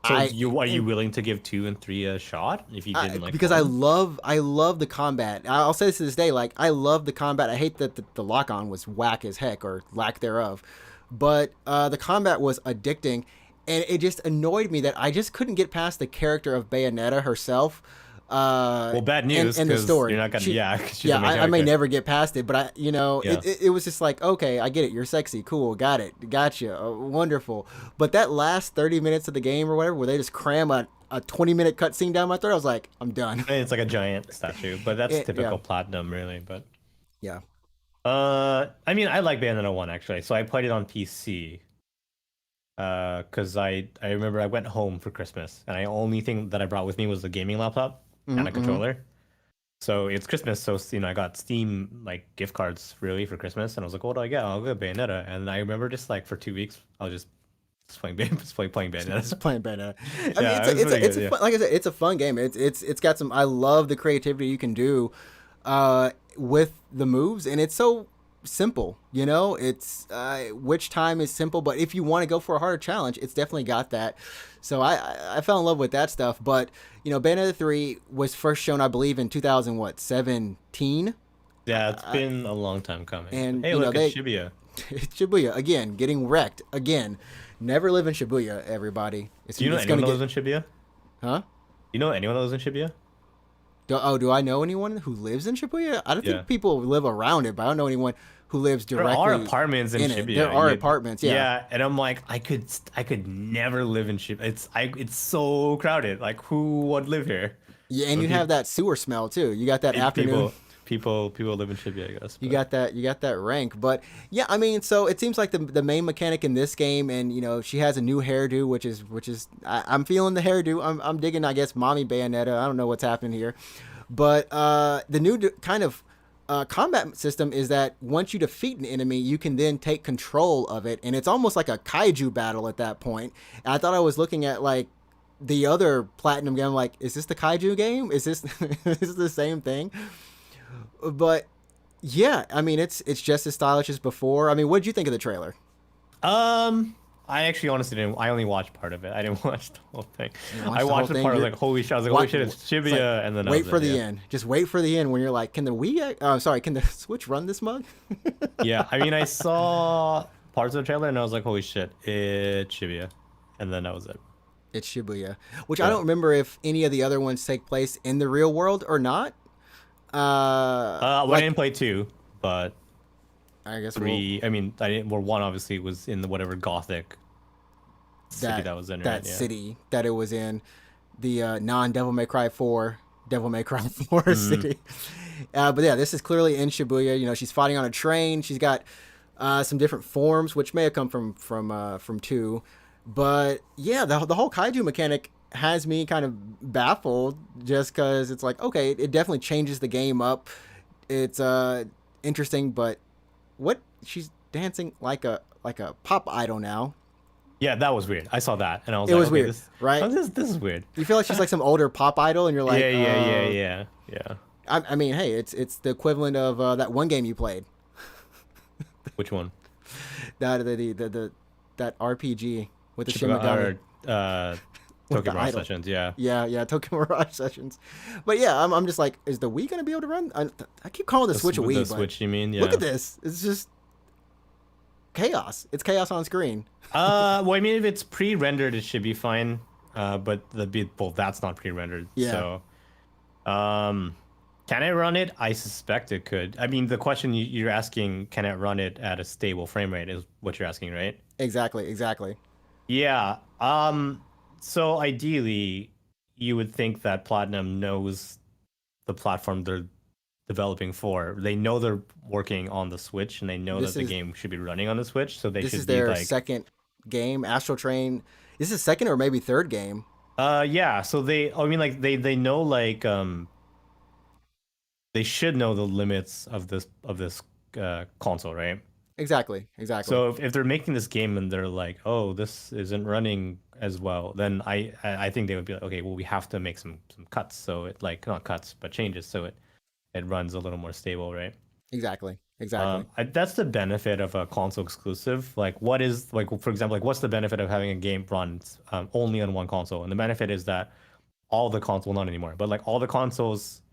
So I you are you and willing to give 2 and 3 a shot if you didn't like because I one? love I love the combat. I'll say this to this day, like I love the combat. I hate that the lock on was whack as heck or lack thereof, but the combat was addicting, and it just annoyed me that I just couldn't get past the character of Bayonetta herself. Well, bad And news the because you're story. not gonna. She, Yeah, 'cause she's the yeah, main I may character. never get past it, but Yeah. it was just like, okay, I get it. You're sexy, cool, got it, gotcha, wonderful. But that last 30 minutes of the game or whatever, where they just cram a 20-minute cutscene down my throat, I was like, I'm done. It's like a giant statue, but that's Yeah, typical platinum, really. But yeah. I mean, I like Bayonetta 1 actually. So I played it on PC. Because I remember I went home for Christmas, and the only thing that I brought with me was the gaming laptop and a Mm-hmm. controller. So it's Christmas, so I got Steam like gift cards really for Christmas, and I was like, what do I get? I'll get Bayonetta. And I remember just like for 2 weeks, I was just playing playing Bayonetta. Just playing Bayonetta. I mean, Yeah, it was pretty it's good. a Yeah. fun, like I said, it's a fun game. It's got some. I love the creativity you can do, with the moves, and it's so simple. You know, it's which time is simple, but if you want to go for a harder challenge, it's definitely got that. So I fell in love with that stuff. But Bayonetta 3 was first shown, I believe, in 2000 what 17, Yeah, it's been a long time coming. But and hey, look, it's they Shibuya. Shibuya again, getting wrecked again. Never live in Shibuya, everybody. Do you know It's anyone gonna that lives get, in Shibuya? huh? You know anyone that lives in Shibuya? Do I know anyone who lives in Shibuya? I don't Yeah. think people live around it, but I don't know anyone who lives There are directly apartments in in it. There Shibuya. are apartments, yeah. Yeah, and I'm like, I could never live in Shibuya. It's so crowded. Like, who would live here? Yeah, and But you have that sewer smell too. You got that afternoon. people live in Shibuya, I guess. You But got that. You got that rank. But yeah, I mean, so it seems like the main mechanic in this game, and she has a new hairdo, which is I'm feeling the hairdo. I'm digging. I guess mommy Bayonetta. I don't know what's happening here, but the new kind of combat system is that once you defeat an enemy, you can then take control of it, and it's almost like a kaiju battle at that point. And I thought I was looking at like the other platinum game. Like, is this the kaiju game? Is this is this the same thing? But yeah, I mean it's just as stylish as before. I mean, what did you think of the trailer? I actually honestly didn't. I only watched part of it. I didn't watch the whole thing. You I watched the whole watched the thing. part. I was You're like, holy shit! I was like, what? holy shit! It's It's like Shibuya, and then wait that for was it. the Yeah. end. Just wait for the end when you're like, can the Wii? Sorry, can the Switch run this mug? Yeah. I mean, I saw parts of the trailer, and I was like, holy shit! It's Shibuya, and then that was it. It's Shibuya, which I Yeah. don't remember if any of the other ones take place in the real world or not. Well, I Like didn't play 2, but I guess 3. I mean, I didn't. Well, 1 obviously was in the whatever gothic city that was in, right? that Yeah. city that it was in, the non Devil May Cry 4 Devil May Cry 4 Mm-hmm. city. But yeah, this is clearly in Shibuya. She's fighting on a train. She's got some different forms, which may have come from 2. But yeah, the whole kaiju mechanic has me kind of baffled, just because it's like, okay, it definitely changes the game up. It's interesting, but what she's dancing like a pop idol now. Yeah, that was weird. I saw that, and I was It like, was okay, weird, right? this is weird. You feel like she's like some older pop idol, and you're like, Yeah. I mean, hey, it's the equivalent of that one game you played, Which one? that RPG with the Shin Chiba, Megami. With Tokyo the Mirage idol. Sessions, yeah. Yeah, Tokyo Mirage Sessions. But yeah, I'm just like, is the Wii gonna be able to run? I keep calling the Switch a Wii, The but Switch, you mean? Yeah. look at this. It's just chaos. It's chaos on screen. Well, I mean, if it's pre-rendered, it should be fine. But well, that's not pre-rendered. Yeah. So, can I run it? I suspect it could. I mean, the question you're asking, can it run it at a stable frame rate, is what you're asking, right? Exactly. Yeah. So ideally, you would think that Platinum knows the platform they're developing for. They know they're working on the Switch, and they know This that the is game should be running on the Switch. So they this should is be their like, second game, Astral Train. This is second or maybe third game. yeah. So I mean, like they know, like, they should know the limits of this console, right? Exactly. So if they're making this game and they're like, oh, this isn't running as well, then I think they would be like, okay, well, we have to make some cuts, so it, like, not cuts but changes, so it runs a little more stable, right? Exactly. exactly. That's the benefit of a console exclusive. Like, what is like, for example, like, what's the benefit of having a game run only on one console? And the benefit is that all the console, not anymore, but like all the consoles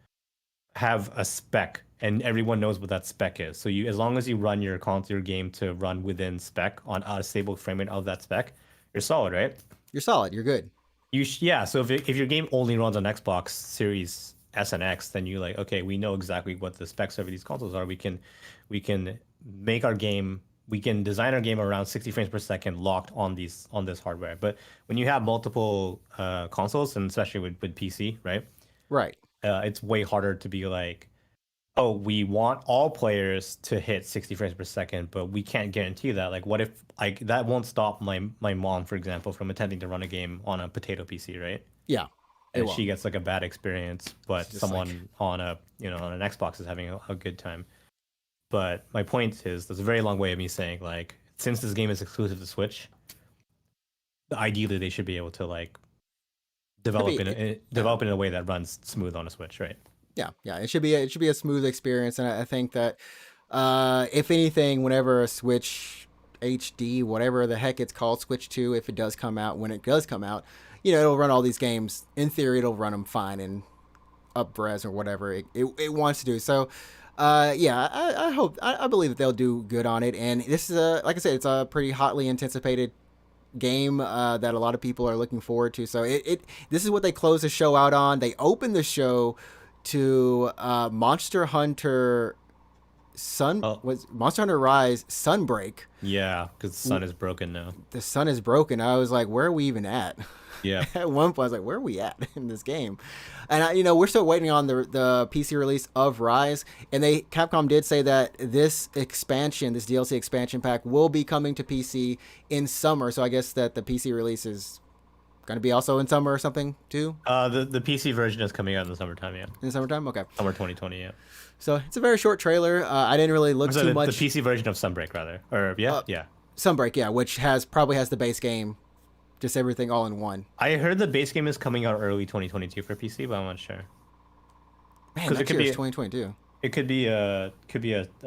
have a spec, and everyone knows what that spec is. So you, as long as you run your game to run within spec on a stable frame rate of that spec, you're solid, right? You're solid. You're good. Yeah. So if your game only runs on Xbox Series S and X, then you like, okay, we know exactly what the specs of these consoles are. We can make our game. We can design our game around 60 frames per second locked on this hardware. But when you have multiple consoles, and especially with PC, right? Right. It's way harder to be like, oh, we want all players to hit 60 frames per second, but we can't guarantee that. Like, what if like that won't stop my mom, for example, from attempting to run a game on a potato PC, right? Yeah. It And won't. she gets like a bad experience, but It's just someone like, on a on an Xbox is having a good time. But my point is, there's a very long way of me saying like, since this game is exclusive to Switch, ideally they should be able to like develop be, develop in a way that runs smooth on a Switch, right? yeah. It should be a smooth experience, and I think that if anything, whenever a Switch HD, whatever the heck it's called, Switch 2, if it does come out, when it does come out, it'll run all these games. In theory, it'll run them fine and up res or whatever it wants to do. So, yeah, I hope, I believe that they'll do good on it. And this is like I said, it's a pretty hotly anticipated game that a lot of people are looking forward to. So this is what they close the show out on. They open the show to Monster Hunter was Monster Hunter Rise Sunbreak. Yeah, because the sun is broken now. The sun is broken. I was like, where are we even at? Yeah. At one point, I was like, where are we at in this game? And we're still waiting on the PC release of Rise. And Capcom did say that this DLC expansion pack, will be coming to PC in summer. So I guess that the PC release is going to be also in summer or something too. The PC version is coming out in the summertime, yeah. In summertime, okay. Summer 2020, yeah. So it's a very short trailer. I didn't really look too much. The PC version of Sunbreak, rather, or yeah. Sunbreak, yeah, which probably has the base game, just everything all in one. I heard the base game is coming out early 2022 for PC, but I'm not sure. Man, that year is 2022. It could be a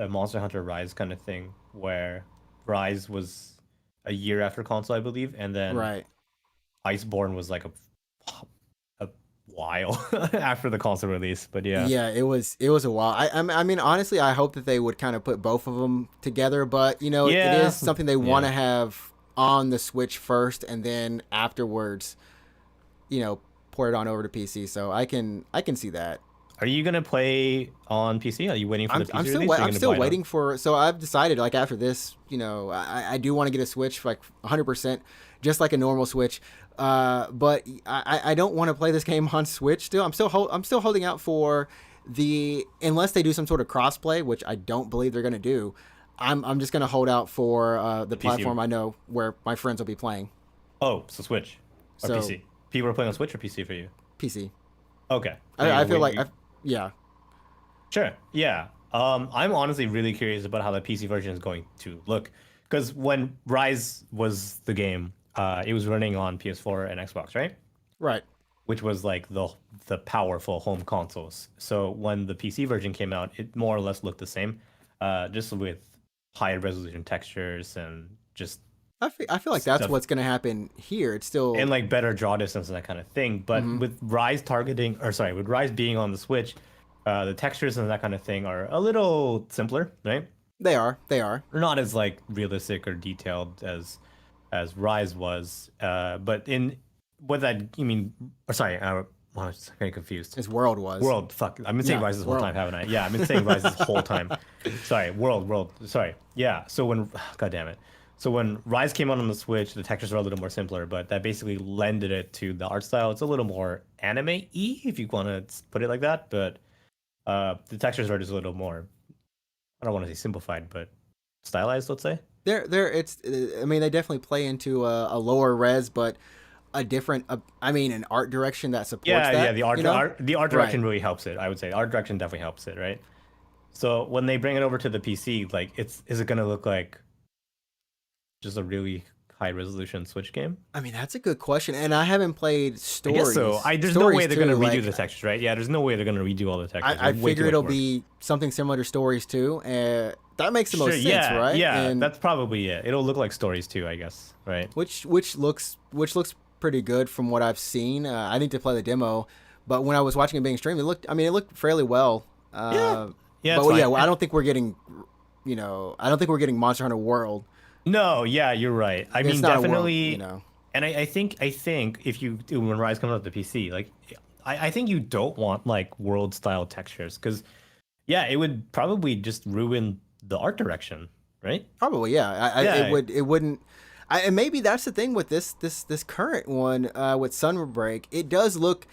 Monster Hunter Rise kind of thing, where Rise was a year after console, I believe, and then right. Iceborne was like a while after the console release. But yeah, it was a while. I mean, honestly, I hope that they would kind of put both of them together, but it is something they want to have on the Switch first, and then afterwards, port it on over to PC. So I can see that. Are you gonna play on PC? Are you waiting for the PC release? I'm still waiting for. So I've decided, like, after this, I do want to get a Switch, like 100%, just like a normal Switch. But I don't want to play this game on Switch. Still, I'm still holding out for unless they do some sort of crossplay, which I don't believe they're gonna do. I'm just gonna hold out for the platform I know where my friends will be playing. Oh, so Switch or PC? People are playing on Switch or PC for you? PC. Okay. I feel like. Yeah. Sure. Yeah. I'm honestly really curious about how the PC version is going to look, because when Rise was the game, it was running on PS4 and Xbox, right? Right. Which was like the powerful home consoles. So when the PC version came out, it more or less looked the same, just with higher resolution textures and just. I feel like that's what's going to happen here. It's still and like better draw distance and that kind of thing. But with Rise with Rise being on the Switch, the textures and that kind of thing are a little simpler, right? They are. They're not as like realistic or detailed as Rise was. But in what that you mean? Or sorry, I was kind of confused. As World was. World. Fuck. I've been saying Rise this whole time, haven't I? Yeah, I've been saying Rise this whole time. Sorry, World. Sorry. Yeah. So God damn it. So when Rise came out on the Switch, the textures were a little more simpler, but that basically lended it to the art style. It's a little more anime-y, if you want to put it like that, but the textures are just a little more, I don't want to say simplified, but stylized, let's say. They definitely play into a lower res, but a different, an art direction that supports that. Yeah, the art direction really helps it, I would say. The art direction definitely helps it, right? So when they bring it over to the PC, like, is it going to look like just a really high resolution Switch game? I mean, that's a good question, and I haven't played I guess so. stories. There's no way Stories they're gonna too. redo Like, the textures, right? Yeah, there's no way they're gonna redo all the textures. I It's way too figure much it'll work. be something similar to stories too, and that makes the Sure, most sense, yeah, right? yeah, And that's probably it. It'll look like stories too, I guess, right? which looks pretty good from what I've seen. I need to play the demo, but when I was watching it being streamed, it looked fairly well. Yeah, yeah, But it's fine. yeah, I don't think we're getting, I don't think we're getting Monster Hunter World. No, yeah, you're right. I It's mean, not a world, definitely. And I think if you do when Rise comes out to PC, like I think you don't want like world style textures because yeah, it would probably just ruin the art direction, right? Probably, yeah. Yeah, It wouldn't. And maybe that's the thing with this current one with Sunbreak. It does look.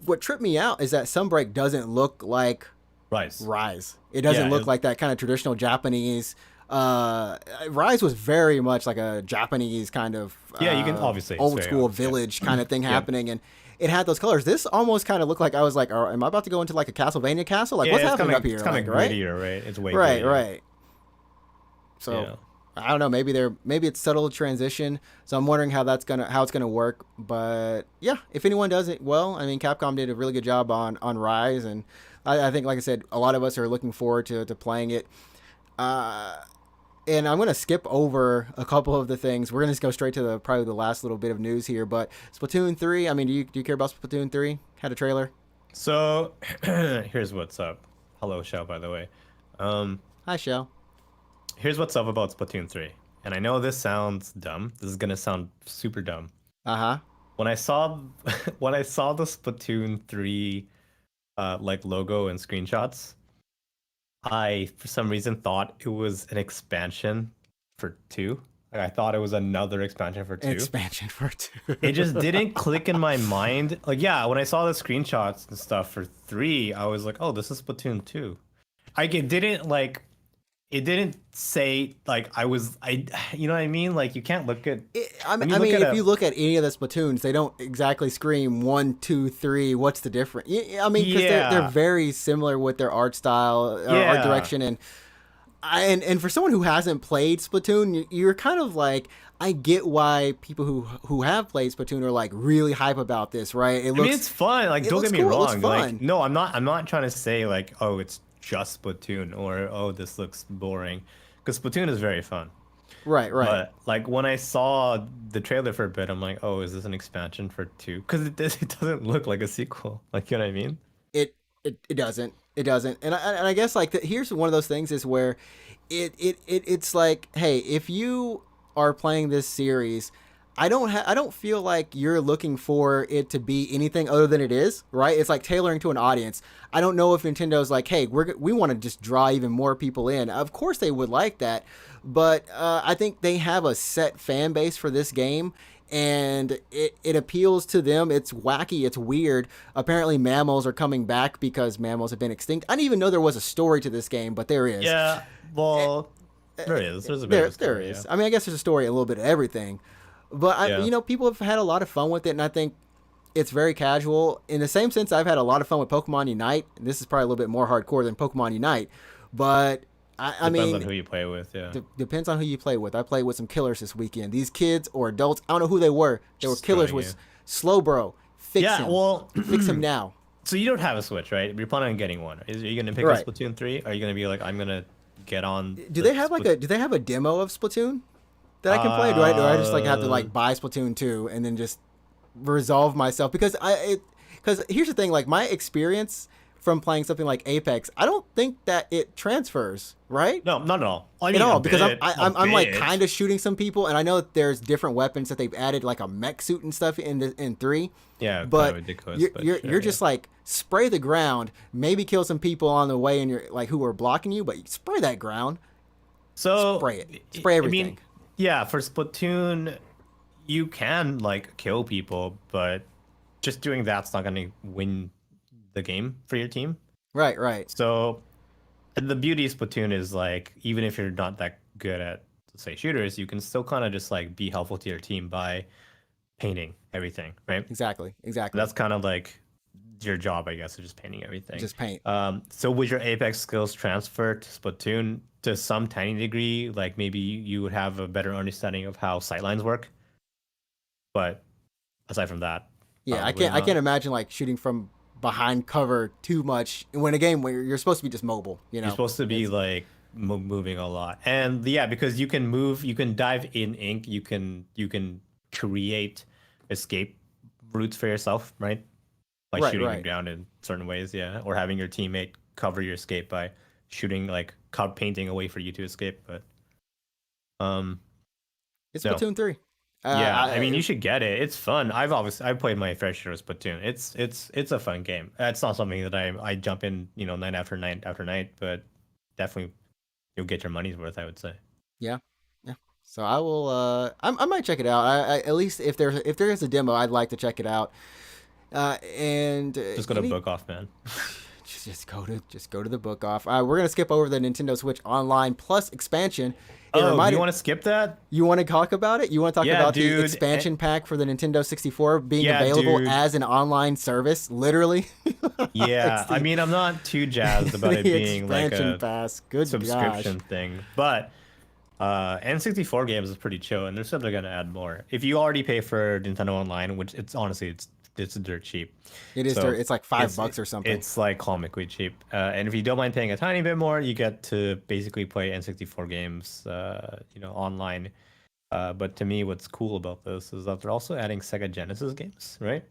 What tripped me out is that Sunbreak doesn't look like Rise. Rise. It doesn't Yeah, look like that kind of traditional Japanese. Rise was very much like a Japanese kind of Yeah, you can obviously it's old very school obvious, yeah. village kind of thing happening, and it had those colors. This almost kind of looked like I was like, oh, am I about to go into like a Castlevania castle? Like, Yeah, what's it's happening kind of up here? it's kind Like, of right, grittier, right? It's way right, grittier. right. So. Yeah. I don't know. Maybe it's subtle transition. So I'm wondering how it's gonna work. But yeah, if anyone does it well, I mean, Capcom did a really good job on Rise, and I think, like I said, a lot of us are looking forward to playing it. And I'm gonna skip over a couple of the things. We're gonna just go straight to probably the last little bit of news here. But Splatoon 3. I mean, do you care about Splatoon 3? Had a trailer. So here's what's up. Hello, Shell, by the way. Hi, Shell. Here's what's up about Splatoon 3. And I know this sounds dumb. This is gonna sound super dumb. Uh huh. When I saw when I saw the Splatoon 3 like logo and screenshots, I for some reason thought it was an expansion for 2. Like I thought it was another expansion for 2. Expansion for 2. It just didn't click in my mind. Like yeah, when I saw the screenshots and stuff for 3, I was like, "Oh, this is Splatoon 2." Like it didn't say like you know what I mean? Like you can't look at I when mean, you look at if you look at any of the Splatoons, they don't exactly scream 1, 2, 3. What's the difference? I mean, because they're Yeah. very similar with their art style, or art Yeah. direction, and for someone who hasn't played Splatoon, you're kind of like, I get why people who have played Splatoon are like really hype about this, right? I mean, it's fun. Like, it don't looks get me cool, it looks wrong. fun. Like, no, I'm not trying to say like, oh, it's just Splatoon or oh, this looks boring, because Splatoon is very fun. right. But like when I saw the trailer for a bit, I'm like, oh, is this an expansion for 2? Because it doesn't look like a sequel. Like, you know what I mean? It doesn't. It doesn't. And I guess like here's one of those things is where it's like, hey, if you are playing this series, I don't feel like you're looking for it to be anything other than it is, right? It's like tailoring to an audience. I don't know if Nintendo's like, hey, we want to just draw even more people in. Of course they would like that, but I think they have a set fan base for this game, and it appeals to them. It's wacky, it's weird. Apparently mammals are coming back because mammals have been extinct. I didn't even know there was a story to this game, but there is. Yeah. Well, there is. There's a bit There, of a story, there is. yeah. I mean, I guess there's a story, a little bit of everything, but Yeah. people have had a lot of fun with it, and I think it's very casual. In the same sense, I've had a lot of fun with Pokemon Unite. And this is probably a little bit more hardcore than Pokemon Unite, but I Depends mean, on who you play with. Yeah. depends on who you play with. I played with some killers this weekend. These kids or adults, I don't know who they were. They were killers. Destroying Was you. slow, bro. Fix Yeah. him. Well, Fix him now. so you don't have a Switch, right? You're planning on getting one. Are you gonna pick Right. up Splatoon 3? Are you gonna be like, I'm gonna get on? Do they have do they have a demo of Splatoon that I can play? Do I just like have to like buy Splatoon 2 and then just resolve myself? Because because here's the thing, like my experience from playing something like Apex, I don't think that it transfers, right? No, not at all. I At mean, all, a because bit, I'm a like bit. kind of shooting some people, and I know that there's different weapons that they've added, like a mech suit and stuff in 3. Yeah, kind But of ridiculous. you're but you're, sure, you're yeah. just like spray the ground, maybe kill some people on the way, and you're like who are blocking you, but spray that ground, So spray it, spray everything. I mean, yeah, for Splatoon, you can like kill people, but just doing that's not gonna win the game for your team. Right. So the beauty of Splatoon is like even if you're not that good at say shooters, you can still kind of just like be helpful to your team by painting everything, right? Exactly. That's kind of like your job, I guess, is just painting everything. Just paint. So would your Apex skills transfer to Splatoon? to some tiny degree, like maybe you would have a better understanding of how sightlines work. But aside from that, Yeah, probably I can't not. imagine like shooting from behind cover too much when a game where you're supposed to be just mobile. You You're know, supposed to be it's like moving a lot, and yeah, because you can move, you can dive in ink, you can create escape routes for yourself, right? By right, shooting the right. ground in certain ways, yeah, or having your teammate cover your escape by shooting like painting a way for you to escape. But um, It's no, Splatoon 3. yeah, I mean I you should get it. It's fun. I've played my fair share of Splatoon. It's a fun game. It's not something that I jump in, night after night after night, but definitely you'll get your money's worth, I would say. Yeah, yeah. So I will. I might check it out. At least if there is a demo, I'd like to check it out. And Just go to any book off, man. just go to the book off. We're gonna skip over the Nintendo Switch Online Plus expansion. It Oh, you reminded want to skip that? you want to talk about it. You want to talk Yeah, about the dude. expansion pack for the Nintendo 64 being Yeah, available dude. as an online service, literally. It's Yeah, I the mean, I'm not too jazzed about it the being like expansion a pass. Good gosh. subscription thing, but N64 games is pretty chill, and they're still gonna add more. If you already pay for Nintendo Online, which it's honestly it's dirt cheap, It is. so It's like $5 or something. it's like comically cheap. And if you don't mind paying a tiny bit more, you get to basically play N64 games, online. But to me, what's cool about this is that they're also adding Sega Genesis games, right?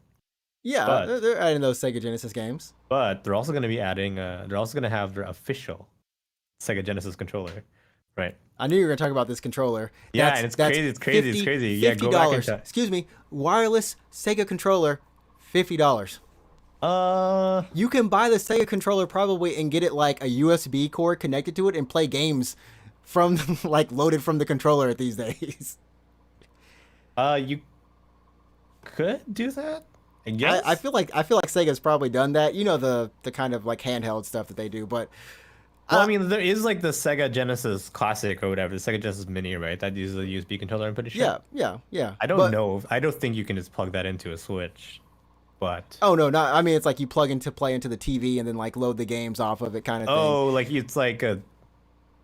Yeah, But they're adding those Sega Genesis games. they're also going to be adding. They're also going to have their official Sega Genesis controller, right? I knew you were gonna talk about this controller. Yeah, and it's crazy. It's crazy. It's crazy. Yeah, go back and $50. check. Excuse me, wireless Sega controller, $50. Uh, You can buy the Sega controller probably and get it like a USB cord connected to it and play games from like loaded from the controller these days. you could do that. I guess. I feel like Sega's probably done that. You know the kind of like handheld stuff that they do, but Well, I mean, there is like the Sega Genesis Classic or whatever, the Sega Genesis Mini, right? That uses a USB controller, I'm pretty sure. yeah. I don't But know. I don't think you can just plug that into a Switch, but oh no, not. I mean, it's like you plug into play into the TV and then like load the games off of it, kind of thing. oh, like it's like a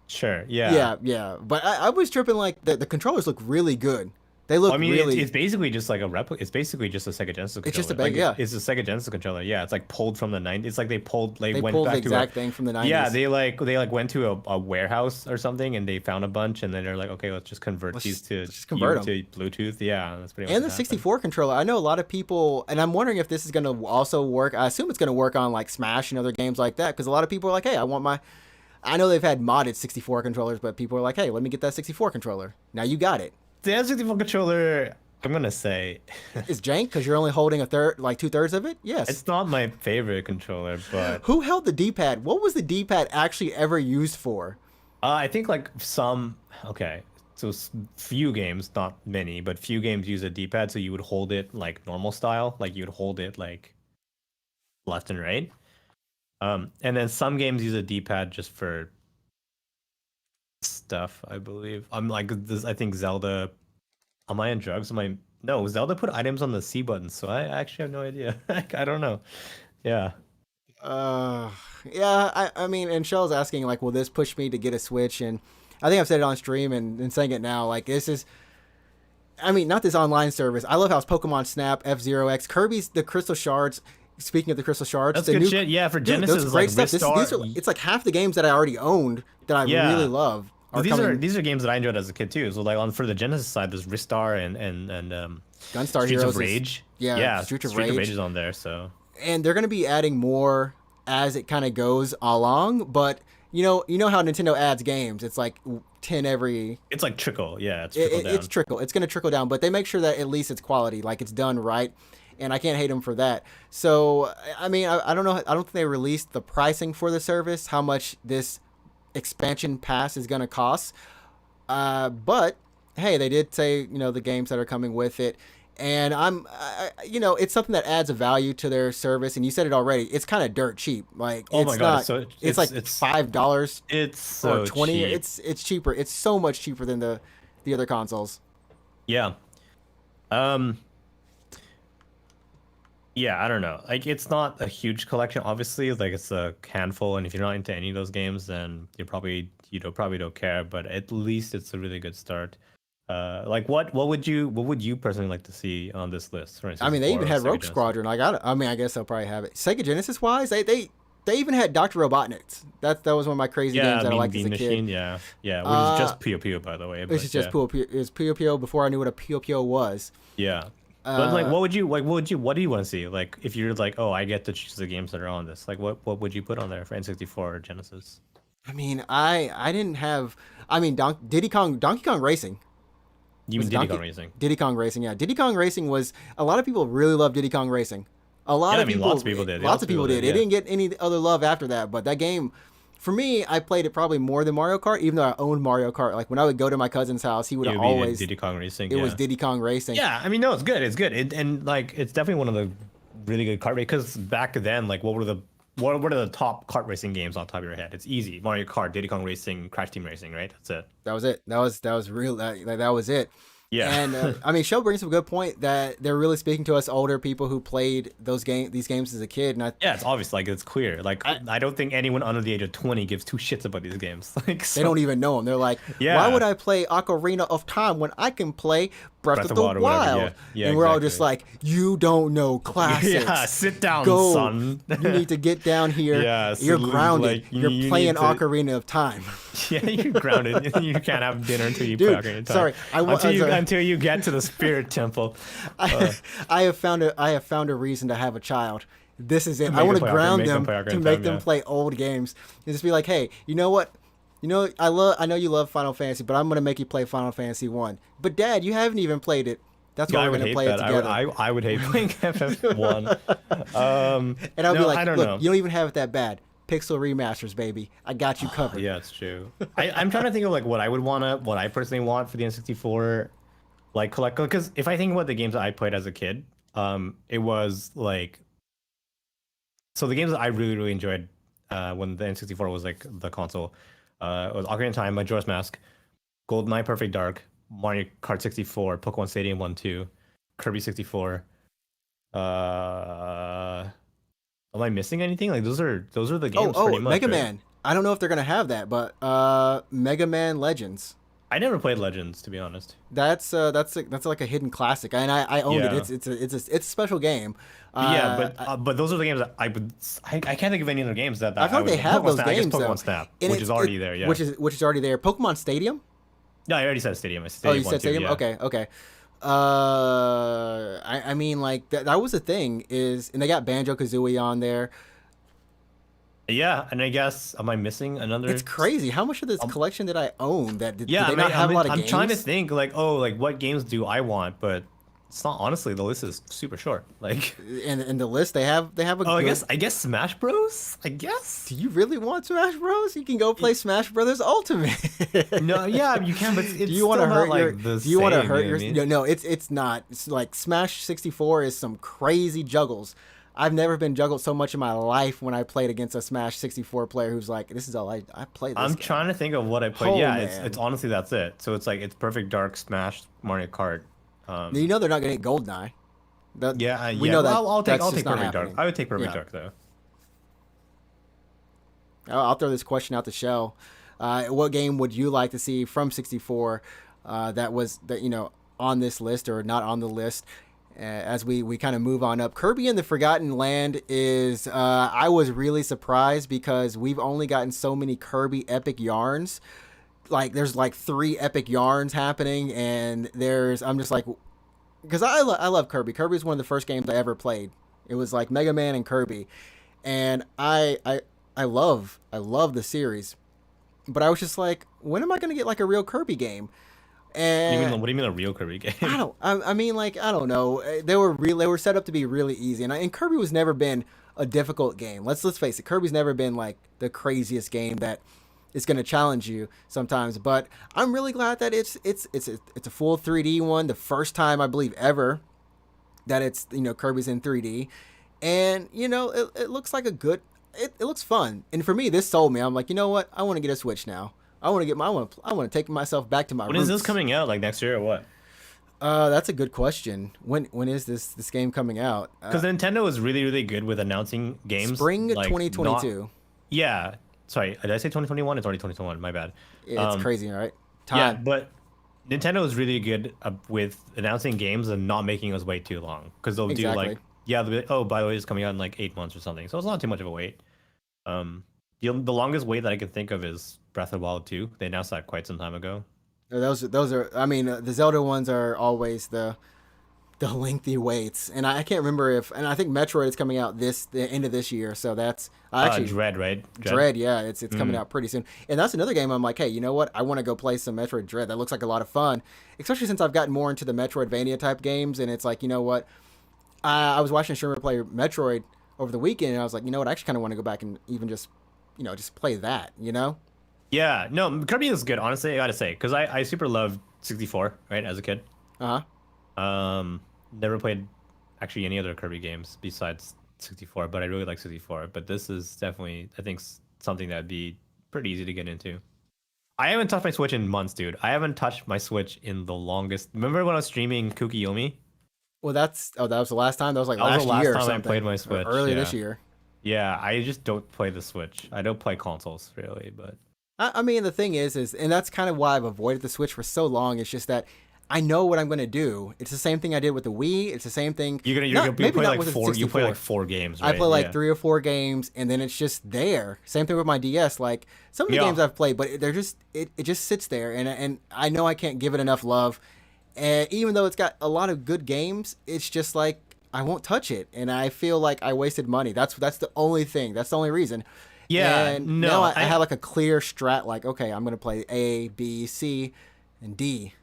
sure, yeah. Yeah. But I was tripping like the controllers look really good. They Well, look I mean, really. it's basically just like a replica. It's basically just a Sega Genesis controller. It's just a like yeah. it's a Sega Genesis controller. Yeah, it's like pulled from the 90s. It's like they They went pulled the back to a, exact thing from the 90s. yeah, they went to a warehouse or something and they found a bunch and then they're like, okay, let's just convert these to let's just convert to Bluetooth. Yeah, that's pretty much And the what happened. 64 controller. I know a lot of people, and I'm wondering if this is going to also work. I assume it's going to work on like Smash and other games like that because a lot of people are like, hey, I want my. I know they've had modded 64 controllers, but people are like, hey, let me get that 64 controller. Now you got it. The N64 controller, I'm gonna say, Is jank because you're only holding a third, like 2/3 of it? Yes. it's not my favorite controller, but Who held the D-pad? What was the D-pad actually ever used for? I think like some okay. So few games, not many, but few games use a D-pad, so you would hold it like normal style, like you'd hold it like left and right. And then some games use a D-pad just for stuff, I believe. I'm like this. I think Zelda. Am I on drugs? Am I? No, Zelda put items on the C button, so I actually have no idea. I don't know. Yeah. Uh, yeah, I mean, and Shell's asking, like, will this push me to get a Switch? And I think I've said it on stream and saying it now. Like, this is, I mean, not this online service. I love how it's Pokemon Snap, F-Zero X, Kirby's The Crystal Shards. Speaking of the Crystal Shards, That's the good new, shit. Yeah, for dude, Genesis, those like great stuff. These are, it's like half the games that I already owned that I Yeah. really love. These are games that I enjoyed as a kid too. So like on for the Genesis side, there's Ristar and Gunstar Streets Heroes of is- Rage. yeah, Streets of Rage. is on there. So And they're going to be adding more as it kind of goes along. But you know how Nintendo adds games. It's like 10 every. it's like trickle. Yeah, it's trickle down. It's trickle. It's going to trickle down, but they make sure that at least it's quality, like it's done right. And I can't hate them for that. So I mean, I don't know. I don't think they released the pricing for the service, how much this expansion pass is going to cost. But hey, they did say the games that are coming with it. And it's something that adds a value to their service. And you said it already. It's kind of dirt cheap. Like, Oh it's my God, not. so it's like $5 it's so or 20. cheap. It's cheaper. It's so much cheaper than the other consoles. Yeah. Yeah, I don't know. Like, it's not a huge collection, obviously. Like, it's a handful, and if you're not into any of those games, then you're probably you probably don't care, but at least it's a really good start. Like what would you personally like to see on this list for I mean, they N64 even or had Sega Rogue Genesis? Squadron. Like, I mean, I guess they'll probably have it. Sega Genesis wise, they even had Doctor Robotnik's. That was one of my crazy games Yeah, that I Mean liked as Bean a kid. Machine, yeah, yeah, which is Uh, just Puyo Puyo, by the way, which is but just yeah, Puyo Puyo. It was Puyo Puyo before I knew what a Puyo Puyo was. yeah. But like, Uh, what do you want to see? Like, if you're like, oh, I get to choose the games that are on this, like, what would you put on there for N64 or Genesis? I mean, I didn't have. I mean, Donkey Kong Racing. You Was mean it Diddy Kong Racing? Diddy Kong Racing? Yeah, Diddy Kong Racing was a lot of people really loved Diddy Kong Racing. A lot Yeah, I of mean, people, lots of people did. lots of people did. It Yeah. didn't get any other love after that, but that game, for me, I played it probably more than Mario Kart, even though I owned Mario Kart. Like when I would go to my cousin's house, he would It would be always. Diddy Kong Racing. It was Yeah. Diddy Kong Racing. Yeah, I mean, no, it's good. It's good. And like, it's definitely one of the really good kart race. Because back then, like, what are the top kart racing games on top of your head? It's easy. Mario Kart, Diddy Kong Racing, Crash Team Racing, right? That's it. That was it. That was real. That was it. Yeah. And I mean, Shell brings up a good point that they're really speaking to us older people who played these games as a kid. And Yeah, it's obvious. Like, it's clear. Like, I don't think anyone under the age of 20 gives two shits about these games. Like, they don't even know them. They're like, Yeah. why would I play Ocarina of Time when I can play Breath of the Water, whatever. Wild? Yeah. Yeah, and we're all exactly. just like, you don't know classics. Yeah, sit down, Go. son. You need to get down here. Yeah, You're so, grounded. like, You're you playing need to- Ocarina of Time. Yeah, you're grounded. You can't have dinner until you Dude, play Ocarina of Time. sorry, Until you get to the spirit temple. I have found a reason to have a child. This is it. I them want to play ground make them them play Ocarina to of make Time, them yeah. play old games and just be like, hey, you know what? I know you love Final Fantasy, but I'm gonna make you play Final Fantasy 1. But Dad, you haven't even played it. That's why I we're would gonna hate play that. it together. I would hate playing FF1. And I'll be no, like, I don't look, know. you don't even have it that bad. Pixel remasters, baby. I got you covered. Yeah, it's true. I'm trying to think of like what I personally want for the N64, like collect. Because if I think about the games that I played as a kid, it was like, so the games that I really really enjoyed when the N64 was like the console, was Ocarina of Time, Majora's Mask, GoldenEye, Perfect Dark, Mario Kart 64, Pokemon Stadium 1, 2, Kirby 64. Am I missing anything? Like those are the games pretty much. Mega right? Man. I don't know if they're gonna have that, but Mega Man Legends. I never played Legends, to be honest. That's like a hidden classic, and I owned Yeah. it. It's a special game. But those are the games that I can't think of any other games that I feel like they have those I guess games Pokemon though. Snap, And which is already there. Yeah. Which is already there. Pokemon Stadium. No, I already said Stadium. I said Oh, Stadium you 1, said 2, Stadium. yeah. Okay. I mean, like that was the thing and they got Banjo Kazooie on there. Yeah, and I guess am I missing another? It's crazy. How much of this collection did I own? Did Yeah, they not have a lot of I'm games? trying to think like, oh, like what games do I want? But it's not, honestly, the list is super short. Like, In the list, they have a. oh, good, I guess Smash Bros. I guess. Do you really want Smash Bros? You can go play Smash Brothers Ultimate. No, yeah, you can, but it's Do you want to still hurt not, your? like, the Do you want to same, hurt you know your? what I mean? No, it's not. It's like Smash 64 is some crazy juggles. I've never been juggled so much in my life when I played against a Smash 64 player who's like, this is all I play. This I'm game. trying to think of what I played. Oh, Yeah, man. it's honestly that's it. So it's like it's Perfect Dark, Smash, Mario Kart. You know they're not going to get GoldenEye. Yeah, we yeah. know that. I'll take that's just not Perfect Dark. happening. I would take Perfect Yeah. Dark though. I'll throw this question out the shell. What game would you like to see from 64 that on this list or not on the list? As we kind of move on up, Kirby and the Forgotten Land is. I was really surprised because we've only gotten so many Kirby epic yarns. Like there's like 3 epic yarns happening, and I'm just like, because I love Kirby. Kirby is one of the first games I ever played. It was like Mega Man and Kirby, and I love the series, but I was just like, when am I gonna get like a real Kirby game? And What do you mean a real Kirby game? I mean, like, I don't know. They were set up to be really easy, and Kirby was never been a difficult game. Let's face it. Kirby's never been like the craziest game that is going to challenge you sometimes. But I'm really glad that it's a full 3D one. The first time I believe ever that it's Kirby's in 3D, and it looks like a good. It looks fun, and for me, this sold me. I'm like, you know what? I want to get a Switch now. I want to take myself back to my When roots. is this coming out? Like next year or what? That's a good question. When is this game coming out? Because Nintendo is really really good with announcing games. Spring like, 2022. Yeah, sorry, did I say 2021? It's already 2021. My bad. It's Um, crazy, right? yeah, Time. but Nintendo is really good with announcing games and not making us wait too long because they'll do like, Exactly. yeah, they'll be like, oh, by the way, it's coming out in like 8 months or something, so it's not too much of a wait. The longest wait that I can think of is Breath of the Wild 2. They announced that quite some time ago. Those are. I mean, the Zelda ones are always the lengthy waits, and I can't remember if. And I think Metroid is coming out the end of this year, so that's actually Dread, right? Dread. Dread. Yeah, it's coming out pretty soon, and that's another game. I'm like, hey, you know what? I want to go play some Metroid Dread. That looks like a lot of fun, especially since I've gotten more into the Metroidvania type games, and it's like, you know what? I was watching a streamer play Metroid over the weekend, and I was like, you know what? I actually kind of want to go back and even just, just play that. You know? Yeah, no, Kirby is good, honestly, I gotta say, because I super loved 64, right, as a kid. Uh huh. Never played actually any other Kirby games besides 64, but I really like 64. But this is definitely, I think, something that'd be pretty easy to get into. I haven't touched my Switch in months, dude. I haven't touched my Switch in the longest. Remember when I was streaming Kukiyomi? Well, that was the last time. That was like That was last the last year or time I something, played my or Switch. earlier this Yeah. year. Yeah, I just don't play the Switch. I don't play consoles really, but I mean, the thing is, and that's kind of why I've avoided the Switch for so long. It's just that I know what I'm going to do. It's the same thing I did with the Wii. It's the same thing. you Maybe play not like with the four. You play 64. like 4 games, I right? play like Yeah. 3 or 4 games, and then it's just there. Same thing with my DS. Like some of the Yeah. games I've played, but they're just it just sits there, and I know I can't give it enough love. And even though it's got a lot of good games, it's just like I won't touch it, and I feel like I wasted money. That's the only thing. That's the only reason. Yeah, And now no, I have like a clear strat. Like, okay, I'm gonna play A, B, C, and D,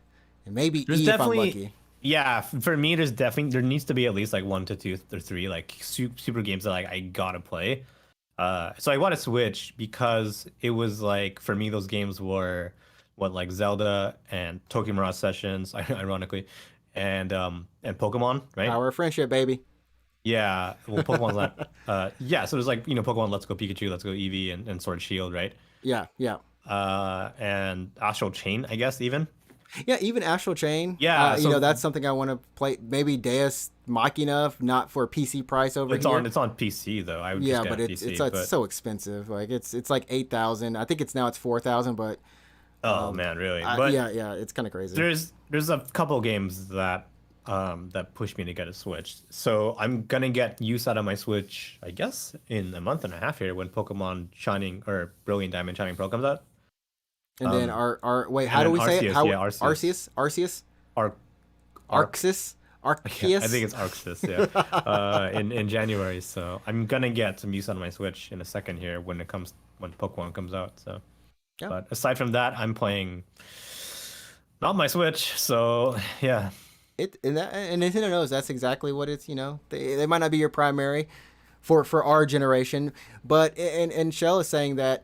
and maybe there's E if I'm definitely, lucky. yeah, for me, there needs to be at least like 1 to 2 or 3 like super games that like I gotta play. So I want to Switch because it was like for me those games were what like Zelda and Tokyo Mirage Sessions, ironically, and Pokemon, right? Power of friendship, baby. Yeah, well, Pokemon's not. Yeah, so there's like Pokemon Let's Go Pikachu, Let's Go Eevee, and Sword and Shield, right? Yeah, yeah. And Astral Chain, I guess even. Yeah, even Astral Chain. Yeah, so That's something I want to play. Maybe Deus Machina, not for PC price over here. it's on PC though. I would Yeah, just get but a it's PC, it's but so expensive. Like it's like 8,000. I think it's 4,000. But oh man, really? But yeah, it's kind of crazy. there's a couple games that that push me to get a Switch. So I'm gonna get use out of my Switch, I guess, in a month and a half here when Pokemon Shining or Brilliant Diamond Shining Pearl comes out. And then our wait, how and do we then say it? Arceus, How yeah, Arceus. Arceus, Arc, Arceus, yeah, Arceus. I think it's Arceus, yeah. In January. So I'm gonna get some use out of my Switch in a second here when Pokemon comes out. So, Yeah. but aside from that, I'm playing not my Switch. So yeah. And Nintendo knows that's exactly what it's. They might not be your primary for our generation, but and Shell is saying that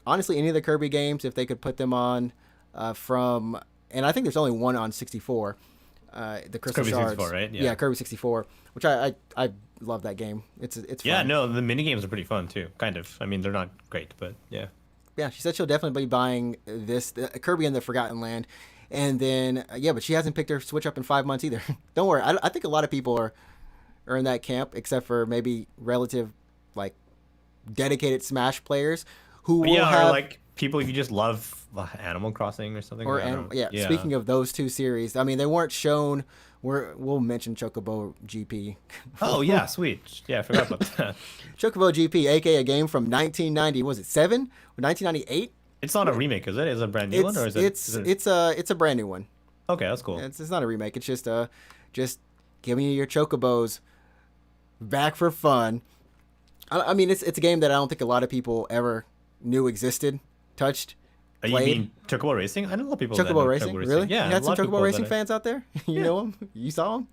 honestly any of the Kirby games, if they could put them on from, and I think there's only one on 64, the Crystal Kirby Shards. 64, right? Yeah, Kirby 64, which I love that game. It's Yeah, fun. no, the mini games are pretty fun too. Kind of. I mean, they're not great, but yeah. Yeah, she said she'll definitely be buying Kirby and the Forgotten Land, and then but she hasn't picked her Switch up in 5 months either. Don't worry, I think a lot of people are in that camp, except for maybe relative like dedicated Smash players who will Yeah, have or like people you just love Animal Crossing or something. or I don't know. yeah. Speaking of those two series, I mean they weren't shown. We'll mention Chocobo GP. Oh yeah, sweet. Yeah, I forgot about that. Chocobo GP, aka a game from 1990. Was it 7 or 1998? It's not a remake, is it? Is it a brand new one, or is it? It's a brand new one. Okay, that's cool. It's not a remake. It's just giving you your Chocobos back for fun. I mean, it's a game that I don't think a lot of people ever knew existed, touched, You played. mean Chocobo Racing? I know a lot of people that Chocobo know Racing, Chocobo really? Yeah, You had a some lot of Chocobo people Racing that fans out there. You know them. You saw them.